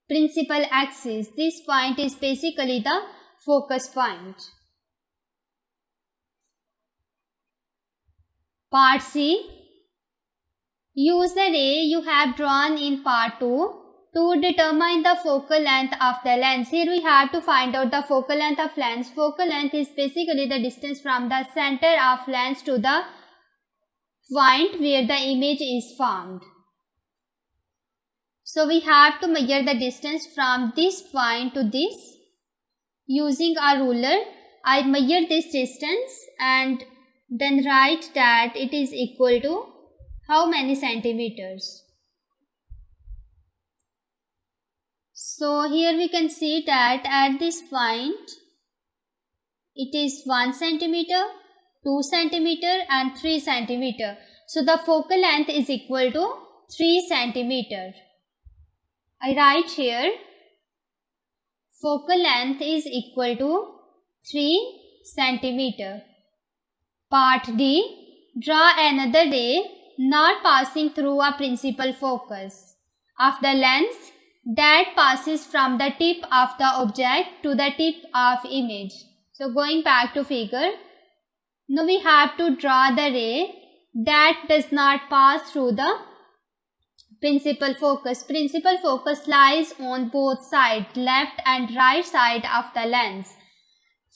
principal axis, this point is basically the focus point. Part C. Use the ray you have drawn in part 2 to determine the focal length of the lens. Here we have to find out the focal length of lens. Focal length is basically the distance from the center of lens to the point where the image is formed. So we have to measure the distance from this point to this. Using a ruler, I measure this distance and then write that it is equal to how many centimeters. So here we can see that at this point it is 1 centimeter, 2 centimeter and 3 centimeter. So the focal length is equal to 3 centimeter. I write here focal length is equal to 3 centimeter. Part D. Draw another ray not passing through a principal focus of the lens that passes from the tip of the object to the tip of image. So going back to figure, now we have to draw the ray that does not pass through the principal focus. Principal focus lies on both sides, left and right side of the lens.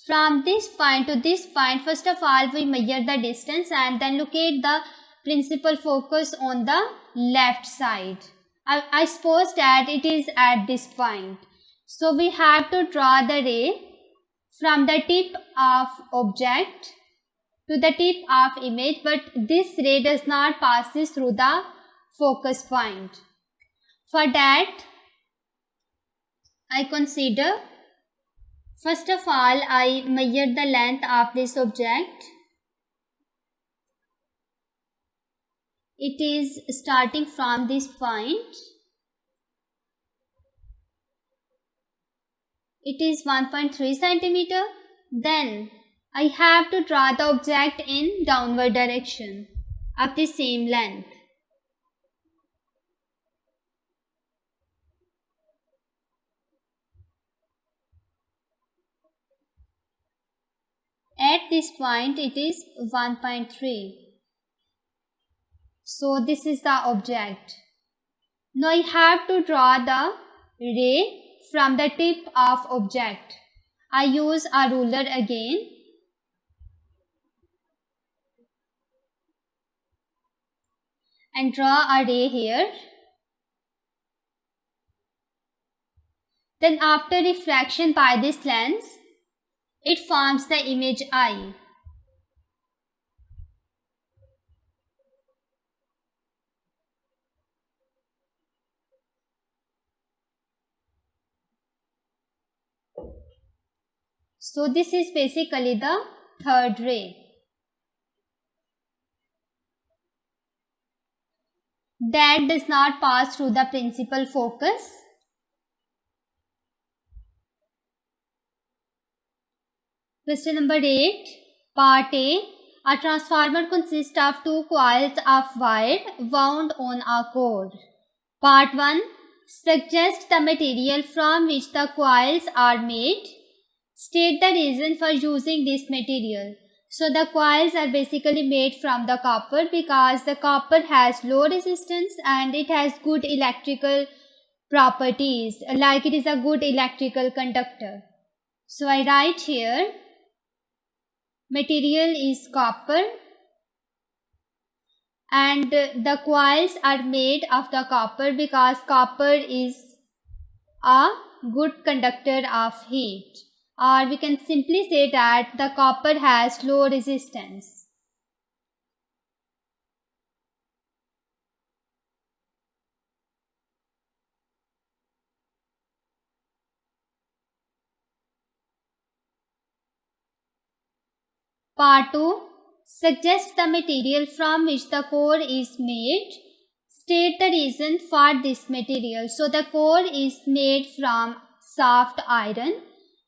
From this point to this point, first of all we measure the distance and then locate the principal focus on the left side. I suppose that it is at this point. So we have to draw the ray from the tip of object to the tip of image, but this ray does not passes through the focus point. For that, I consider, first of all, I measure the length of this object. It is starting from this point. It is 1.3 centimeter. Then I have to draw the object in downward direction of the same length. At this point it is 1.3. So this is the object. Now I have to draw the ray from the tip of object. I use a ruler again. And draw a ray here. Then after refraction by this lens, it forms the image I. So this is basically the third ray. That does not pass through the principal focus. Question number 8, Part A. A transformer consists of two coils of wire wound on a cord. Part 1. Suggest the material from which the coils are made. State the reason for using this material. So the coils are basically made from the copper because the copper has low resistance and it has good electrical properties, like it is a good electrical conductor. So I write here, material is copper and the coils are made of the copper because copper is a good conductor of heat, or we can simply say that the copper has low resistance. Part 2. Suggest the material from which the core is made. State the reason for this material. So the core is made from soft iron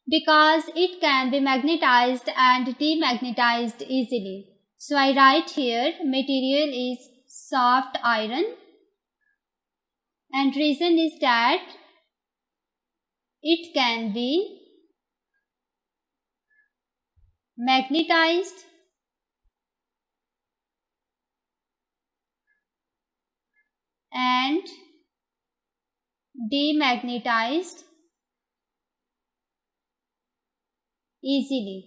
because it can be magnetized and demagnetized easily. So I write here, material is soft iron, and reason is that it can be magnetized and demagnetized easily.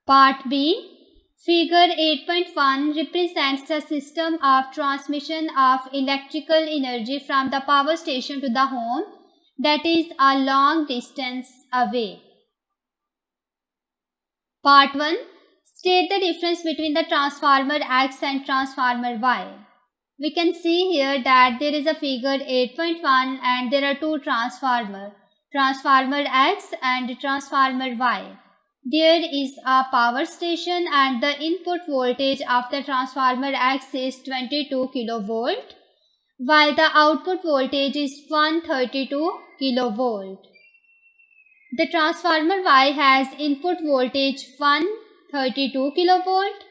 Part B. Figure 8.1 represents the system of transmission of electrical energy from the power station to the home, that is a long distance away. Part 1. State the difference between the transformer X and transformer Y. We can see here that there is a figure 8.1 and there are two transformers, transformer X and transformer Y. There is a power station and the input voltage of the transformer X is 22 kilovolt, while the output voltage is 132 kilovolt. The transformer Y has input voltage 132 kilovolt,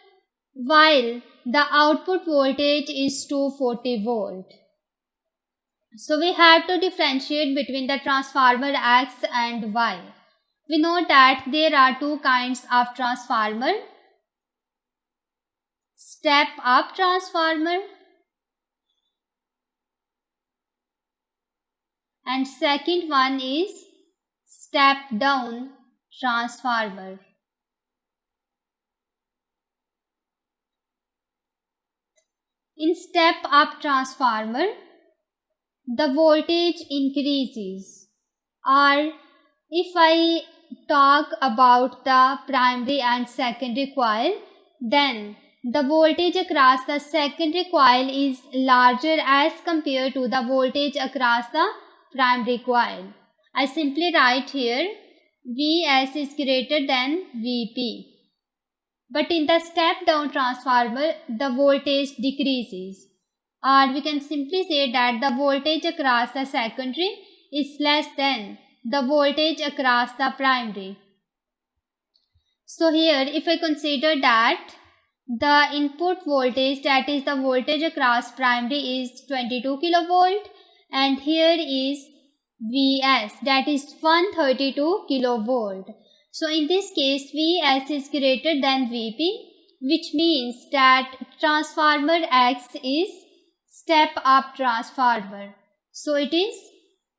while the output voltage is 240 volt. So we have to differentiate between the transformer X and Y. We know that there are two kinds of transformer, step-up transformer and second one is step-down transformer. In step-up transformer, the voltage increases, or if I talk about the primary and secondary coil, then the voltage across the secondary coil is larger as compared to the voltage across the primary coil. I simply write here Vs is greater than Vp. But in the step-down transformer, the voltage decreases, or we can simply say that the voltage across the secondary is less than the voltage across the primary. So here, if I consider that the input voltage, that is the voltage across primary, is 22 kilovolt, and here is Vs, that is 132 kilovolt. So in this case, Vs is greater than Vp, which means that transformer X is step-up transformer. So it is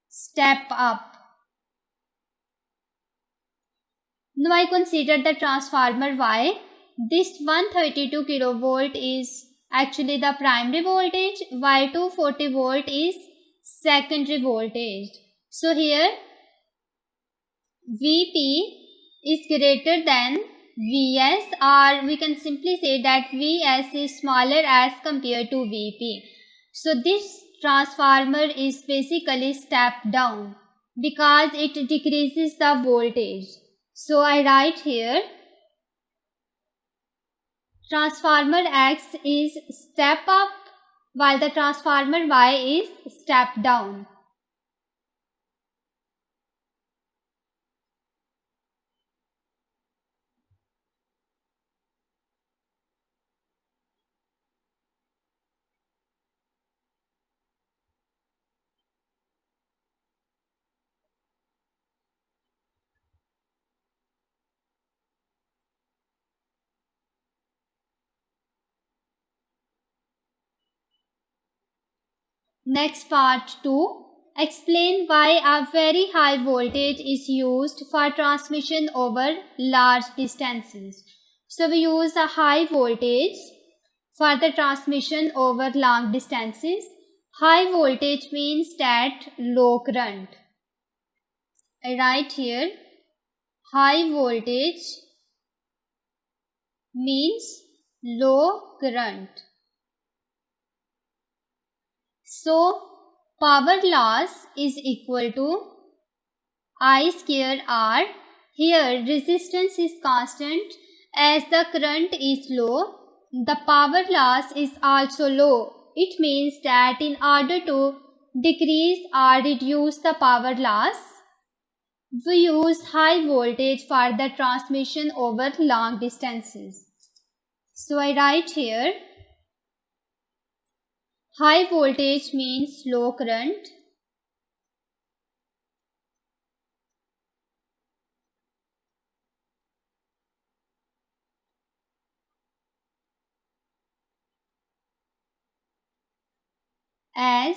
step-up. Now I consider the transformer Y. This 132 kilovolt is actually the primary voltage, while 240 volt is secondary voltage. So here Vp is greater than Vs, or we can simply say that Vs is smaller as compared to Vp. So this transformer is basically step down, because it decreases the voltage. So I write here transformer X is step up while the transformer Y is step down. Next part 2. Explain why a very high voltage is used for transmission over large distances. So we use a high voltage for the transmission over long distances. High voltage means that low current. I write here high voltage means low current. So power loss is equal to I square R. Here resistance is constant. As the current is low, the power loss is also low. It means that in order to decrease or reduce the power loss, we use high voltage for the transmission over long distances. So I write here high voltage means low current. As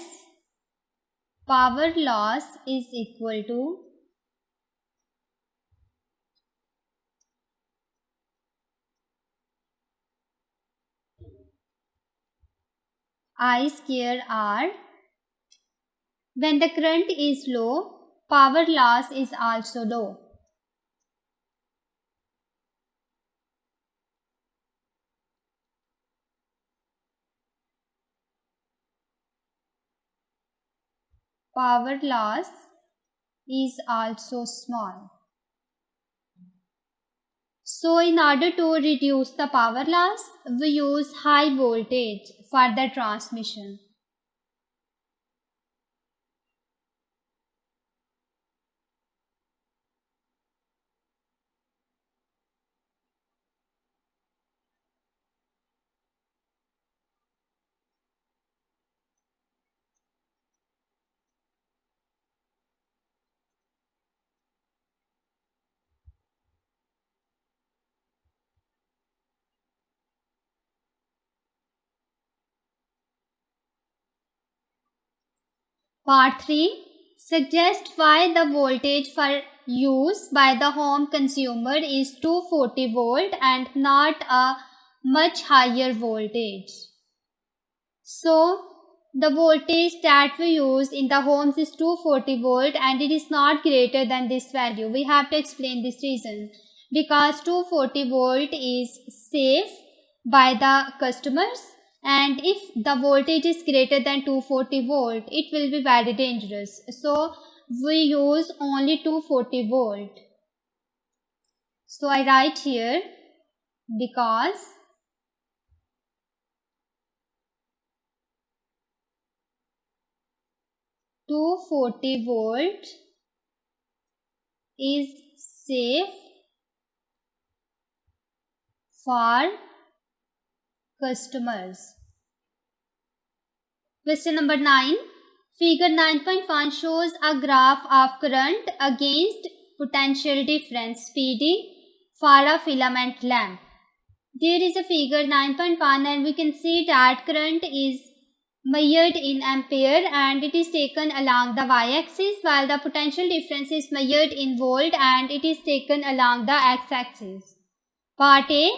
power loss is equal to I square R. When the current is low, power loss is also low. Power loss is also small. So in order to reduce the power loss, we use high voltage for the transmission. Part 3. Suggest why the voltage for use by the home consumer is 240 volt and not a much higher voltage. So, the voltage that we use in the homes is 240 volt and it is not greater than this value. We have to explain this reason. Because 240 volt is safe by the customers, and if the voltage is greater than 240 volt, it will be very dangerous. So, we use only 240 volt. So, I write here because 240 volt is safe for customers. Question number 9. Figure 9.1 shows a graph of current against potential difference PD for a filament lamp. There is a figure 9.1 and we can see that current is measured in ampere and it is taken along the y-axis, while the potential difference is measured in volt and it is taken along the x-axis. Part A.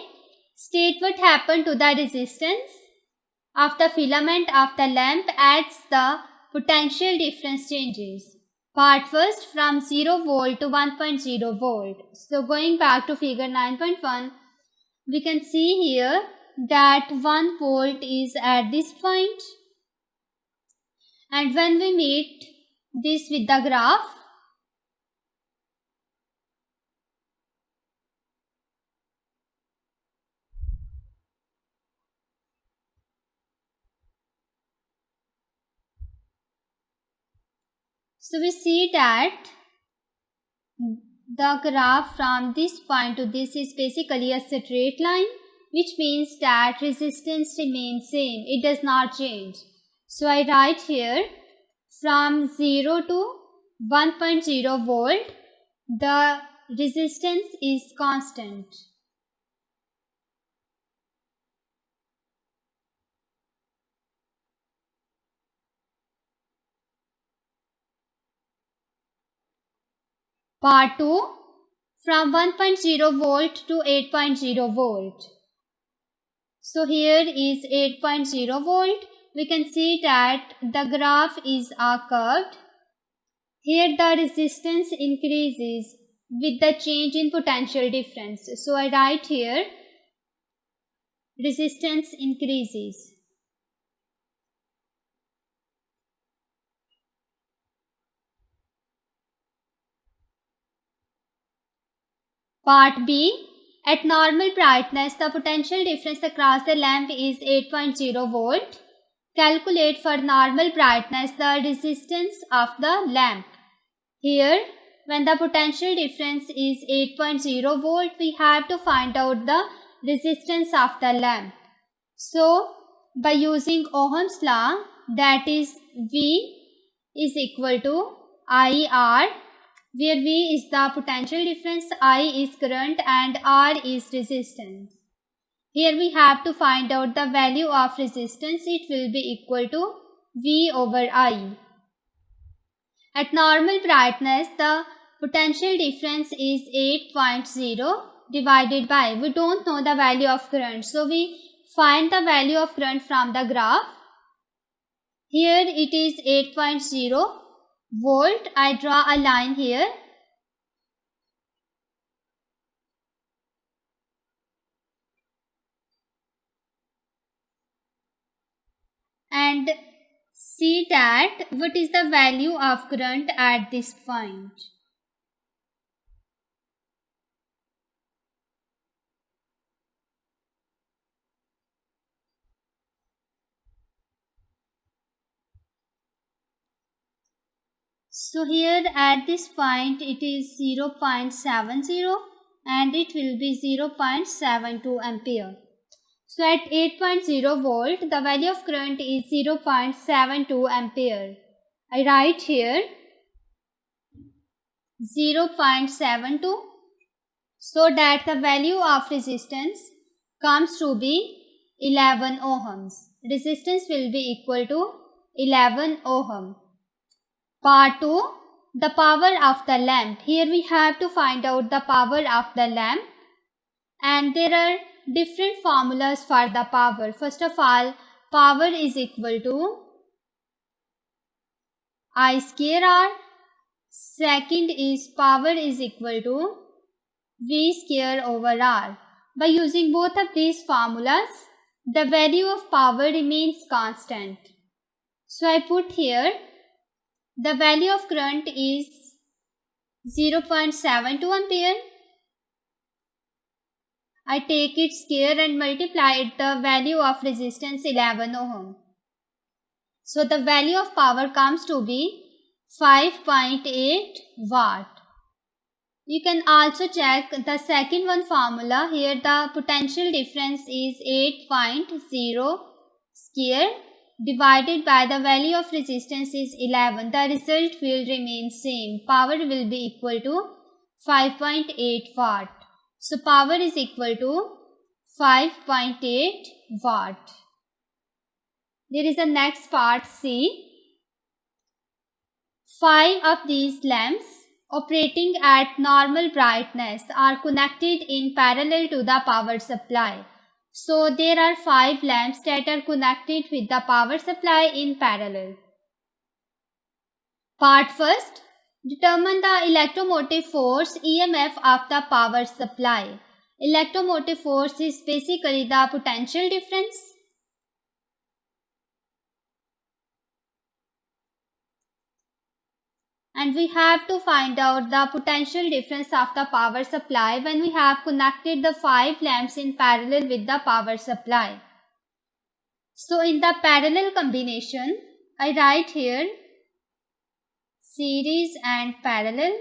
State what happened to the resistance of the filament of the lamp as the potential difference changes. Part first, from 0 volt to 1.0 volt. So going back to figure 9.1, we can see here that 1 volt is at this point, and when we meet this with the graph, So we see that the graph from this point to this is basically a straight line, which means that resistance remains same. It does not change. So I write here from 0 to 1.0 volt, the resistance is constant. Part 2, from 1.0 volt to 8.0 volt. So here is 8.0 volt. We can see that the graph is curved. Here the resistance increases with the change in potential difference. So I write here resistance increases. Part B, at normal brightness, the potential difference across the lamp is 8.0 volt. Calculate for normal brightness the resistance of the lamp. Here, when the potential difference is 8.0 volt, we have to find out the resistance of the lamp. So, by using Ohm's law, that is V is equal to IR, where V is the potential difference, I is current and R is resistance. Here we have to find out the value of resistance. It will be equal to V over I. At normal brightness, the potential difference is 8.0 divided by, we don't know the value of current, so we find the value of current from the graph. Here it is 8.0 volt. I draw a line here. And see that what is the value of current at this point. So here at this point it is 0.70 and it will be 0.72 ampere. So at 8.0 volt, the value of current is 0.72 ampere. I write here 0.72 so that the value of resistance comes to be 11 ohms. Resistance will be equal to 11 ohm. Part 2, the power of the lamp. Here we have to find out the power of the lamp, and there are different formulas for the power. First of all, power is equal to I square R. Second is power is equal to V square over R. By using both of these formulas, the value of power remains constant. So I put here the value of current is 0.72 ampere. I take its square and multiply it the value of resistance 11 ohm. So the value of power comes to be 5.8 watt. You can also check the second one formula. Here the potential difference is 8.0 square divided by the value of resistance is 11. The result will remain same. Power will be equal to 5.8 watt. So power is equal to 5.8 watt. There is a next part C. 5 of these lamps operating at normal brightness are connected in parallel to the power supply. So there are 5 lamps that are connected with the power supply in parallel. Part first, determine the electromotive force EMF of the power supply. Electromotive force is basically the potential difference. And we have to find out the potential difference of the power supply when we have connected the 5 lamps in parallel with the power supply. So in the parallel combination, I write here series and parallel.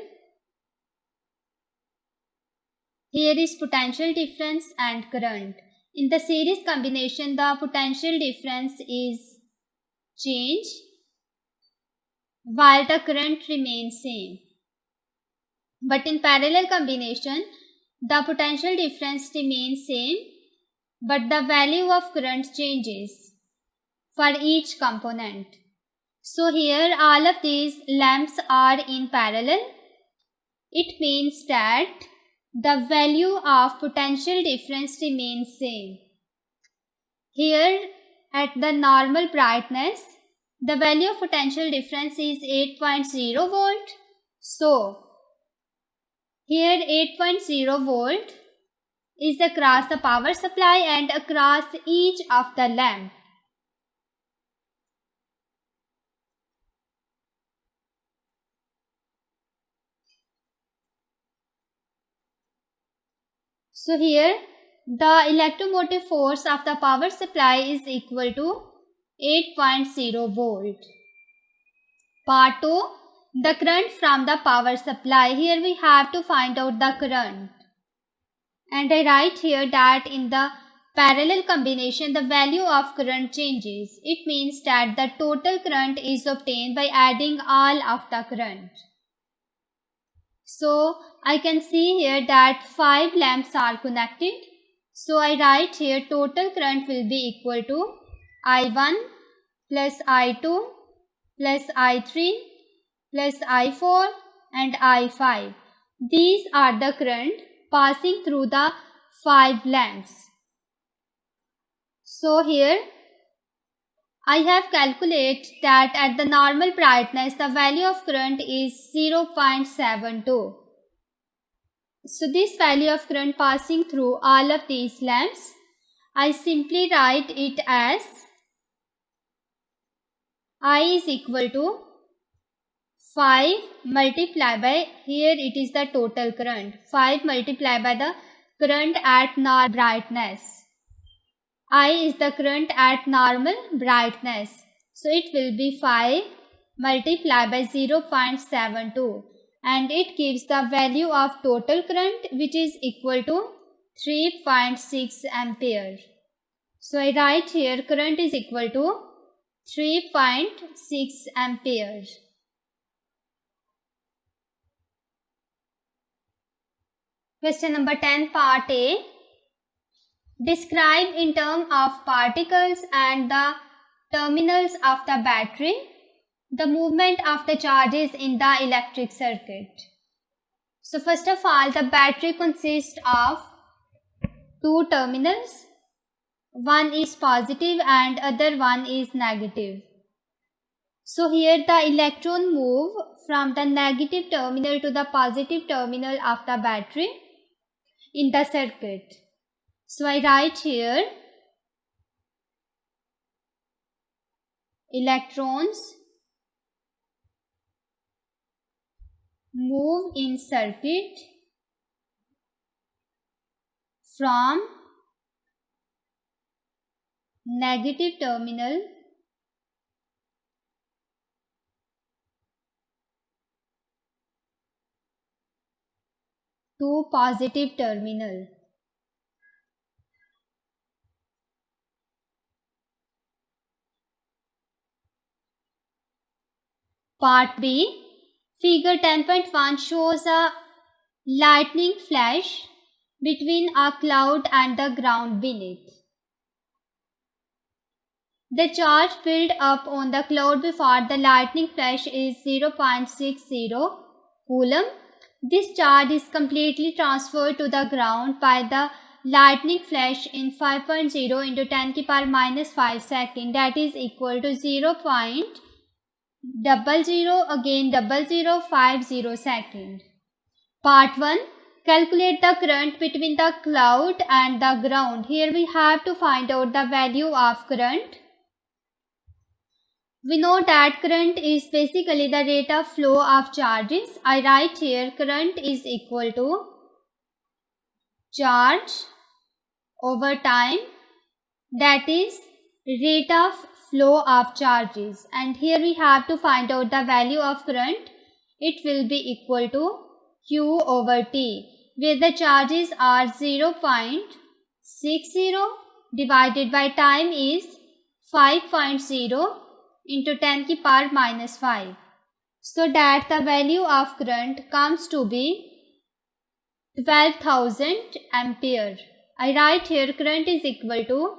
Here is potential difference and current. In the series combination, the potential difference is change while the current remains same. But in parallel combination, the potential difference remains same, but the value of current changes for each component. So here all of these lamps are in parallel. It means that the value of potential difference remains same. Here at the normal brightness, the value of potential difference is 8.0 volt. So here 8.0 volt is across the power supply and across each of the lamp. So here the electromotive force of the power supply is equal to 8.0 volt. Part 2. The current from the power supply. Here we have to find out the current. And I write here that in the parallel combination the value of current changes. It means that the total current is obtained by adding all of the current. So I can see here that 5 lamps are connected. So I write here total current will be equal to I1 plus I2 plus I3 plus I4 and I5. These are the current passing through the 5 lamps. So here I have calculated that at the normal brightness the value of current is 0.72. So this value of current passing through all of these lamps, I simply write it as I is equal to 5 multiplied by, here it is the total current, 5 multiplied by the current at normal brightness. I is the current at normal brightness. So it will be 5 multiplied by 0.72 and it gives the value of total current which is equal to 3.6 ampere. So I write here current is equal to 3.6 ampere. Question number 10, part A. Describe in terms of particles and the terminals of the battery the movement of the charges in the electric circuit. So first of all, the battery consists of 2 terminals. One is positive and other one is negative. So here the electron move from the negative terminal to the positive terminal of the battery in the circuit. So I write here electrons move in circuit from negative terminal to positive terminal. Part B. Figure 10.1 shows a lightning flash between a cloud and the ground beneath. The charge built up on the cloud before the lightning flash is 0.60 coulomb. This charge is completely transferred to the ground by the lightning flash in 5.0 into 10 to the power minus 5 seconds, that is equal to 0.00 again 0050 seconds. Part 1. Calculate the current between the cloud and the ground. Here we have to find out the value of current. We know that current is basically the rate of flow of charges. I write here current is equal to charge over time, that is rate of flow of charges, and here we have to find out the value of current it will be equal to Q over T, where the charges are 0.60 divided by time is 5.0 into 10 की power minus 5. So that the value of current comes to be 12,000 ampere. I write here current is equal to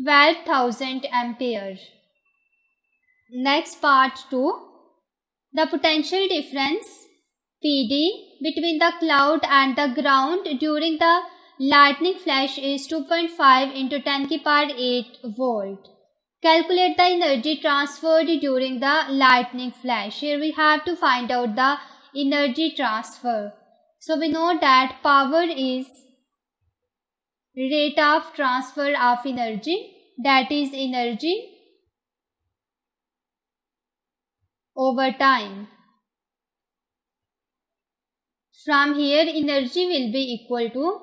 12,000 ampere. Next part 2. The potential difference PD between the cloud and the ground during the lightning flash is 2.5 into 10 की power 8 volt. Calculate the energy transferred during the lightning flash. Here we have to find out the energy transfer. So we know that power is rate of transfer of energy, that is energy over time. From here energy will be equal to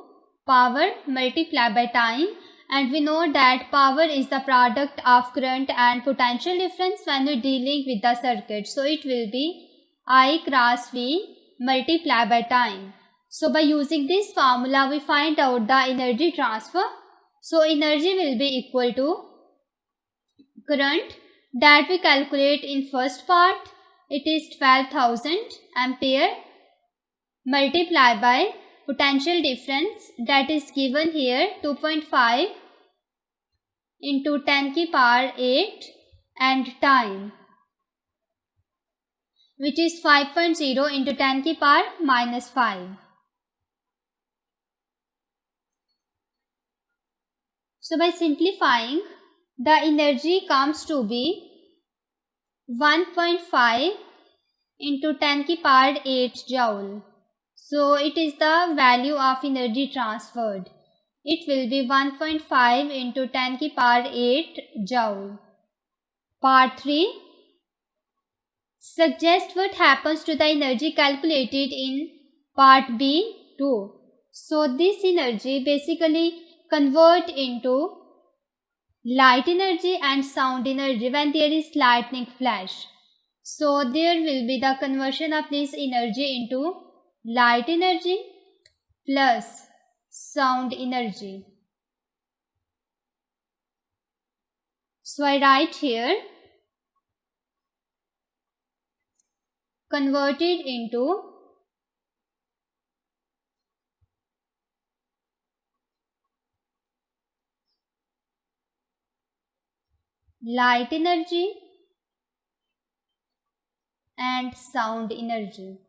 power multiplied by time, and we know that power is the product of current and potential difference when we are dealing with the circuit. So it will be I cross V multiplied by time. So by using this formula we find out the energy transfer. So energy will be equal to current that we calculate in first part. It is 12,000 ampere multiplied by potential difference, that is given here 2.5 into 10 की power 8 and time, which is 5.0 into 10 की power minus 5. So by simplifying, the energy comes to be 1.5 into 10 की power 8 joule. So it is the value of energy transferred. It will be 1.5 into 10 की power 8 joule. Part 3. Suggest what happens to the energy calculated in part B2. So this energy basically convert into light energy and sound energy when there is lightning flash. So there will be the conversion of this energy into light energy plus sound energy. So I write here converted into light energy and sound energy.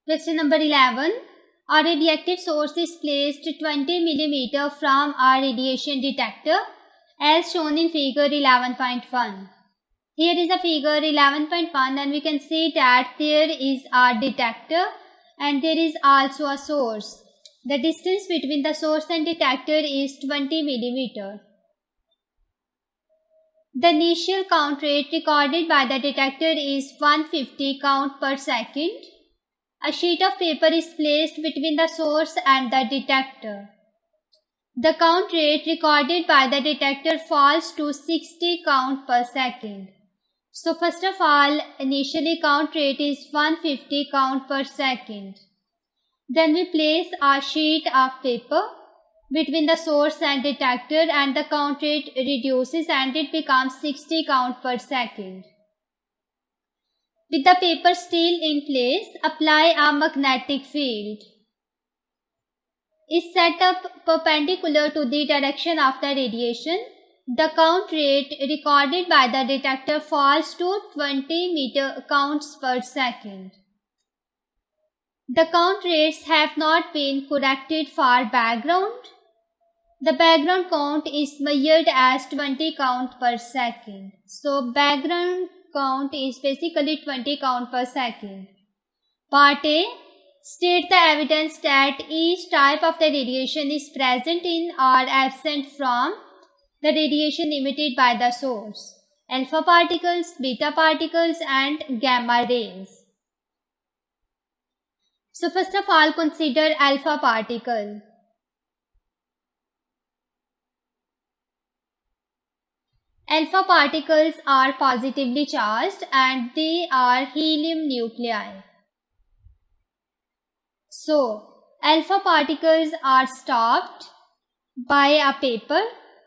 Question number 11. A radioactive source is placed 20 mm from a radiation detector as shown in figure 11.1. Here is a figure 11.1 and we can see that there is a detector and there is also a source. The distance between the source and detector is 20 mm. The initial count rate recorded by the detector is 150 count per second. A sheet of paper is placed between the source and the detector. The count rate recorded by the detector falls to 60 count per second. So first of all, initially count rate is 150 count per second. Then we place a sheet of paper between the source and detector and the count rate reduces and it becomes 60 count per second. With the paper still in place, apply a magnetic field. Is set up perpendicular to the direction of the radiation. The count rate recorded by the detector falls to 20 meter counts per second. The count rates have not been corrected for background. The background count is measured as 20 count per second. So background count is basically 20 count per second. Part A. State the evidence that each type of the radiation is present in or absent from the radiation emitted by the source. Alpha particles, beta particles and gamma rays. So first of all consider alpha particle. Alpha particles are positively charged and they are helium nuclei. So, alpha particles are stopped by a paper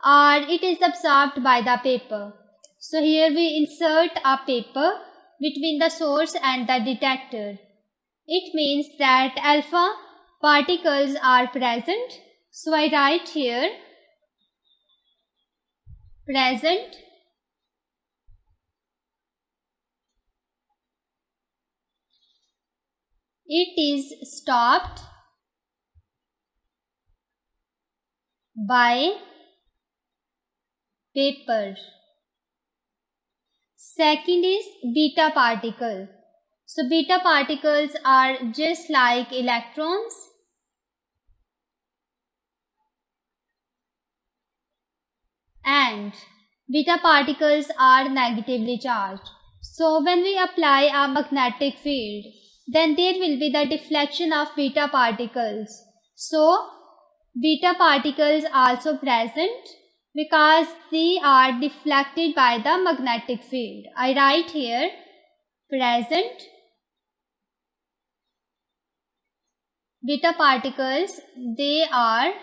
or it is absorbed by the paper. So here we insert a paper between the source and the detector. It means that alpha particles are present. So I write here present it is stopped by paper. Second is beta particle. So beta particles are just like electrons and beta particles are negatively charged. So when we apply a magnetic field, then there will be the deflection of beta particles. So beta particles also present because they are deflected by the magnetic field. I write here present beta particles, they are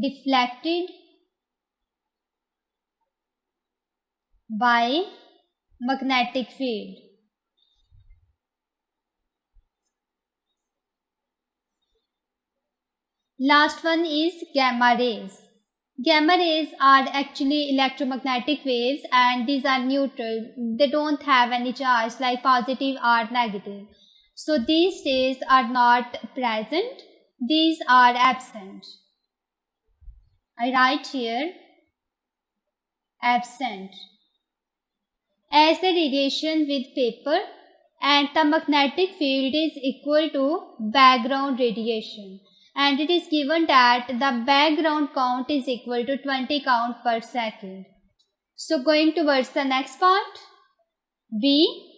deflected by magnetic field. Last one is gamma rays. Gamma rays are actually electromagnetic waves and these are neutral. They don't have any charge like positive or negative. So these rays are not present. These are absent. I write here absent. As the radiation with paper and the magnetic field is equal to background radiation. And it is given that the background count is equal to 20 count per second. So going towards the next part, B.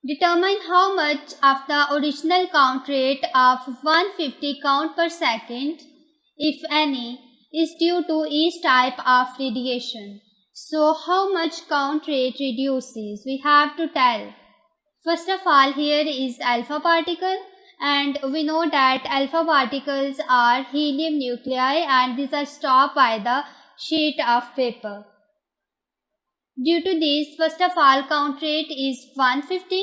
Determine how much of the original count rate of 150 count per second, if any, is due to each type of radiation. So how much count rate reduces? We have to tell. First of all, here is alpha particle. And we know that alpha particles are helium nuclei and these are stopped by the sheet of paper. Due to this, first of all, count rate is 150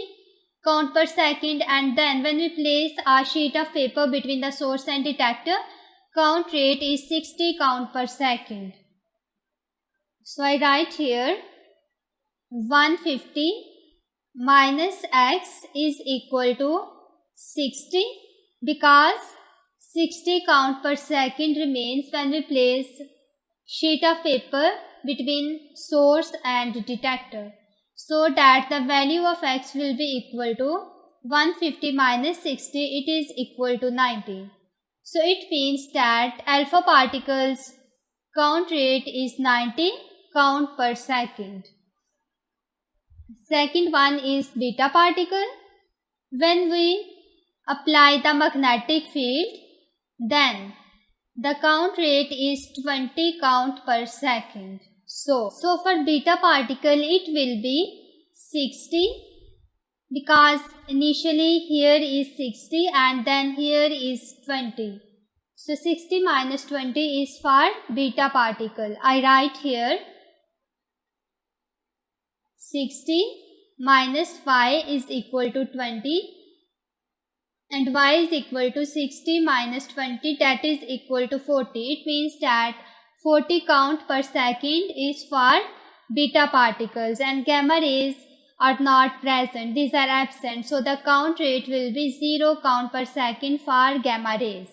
count per second, and then when we place a sheet of paper between the source and detector, count rate is 60 count per second. So I write here 150 minus x is equal to 60 because 60 count per second remains when we place sheet of paper between source and detector, so that the value of x will be equal to 150 minus 60, it is equal to 90. So it means that alpha particles count rate is 90 count per second. Second one is beta particle. When we apply the magnetic field, then the count rate is 20 count per second. So for beta particle it will be 60 because initially here is 60 and then here is 20. So 60 minus 20 is for beta particle. I write here 60 minus 5 is equal to 20. And y is equal to 60 minus 20, that is equal to 40. It means that 40 count per second is for beta particles and gamma rays are not present. These are absent. So the count rate will be 0 count per second for gamma rays.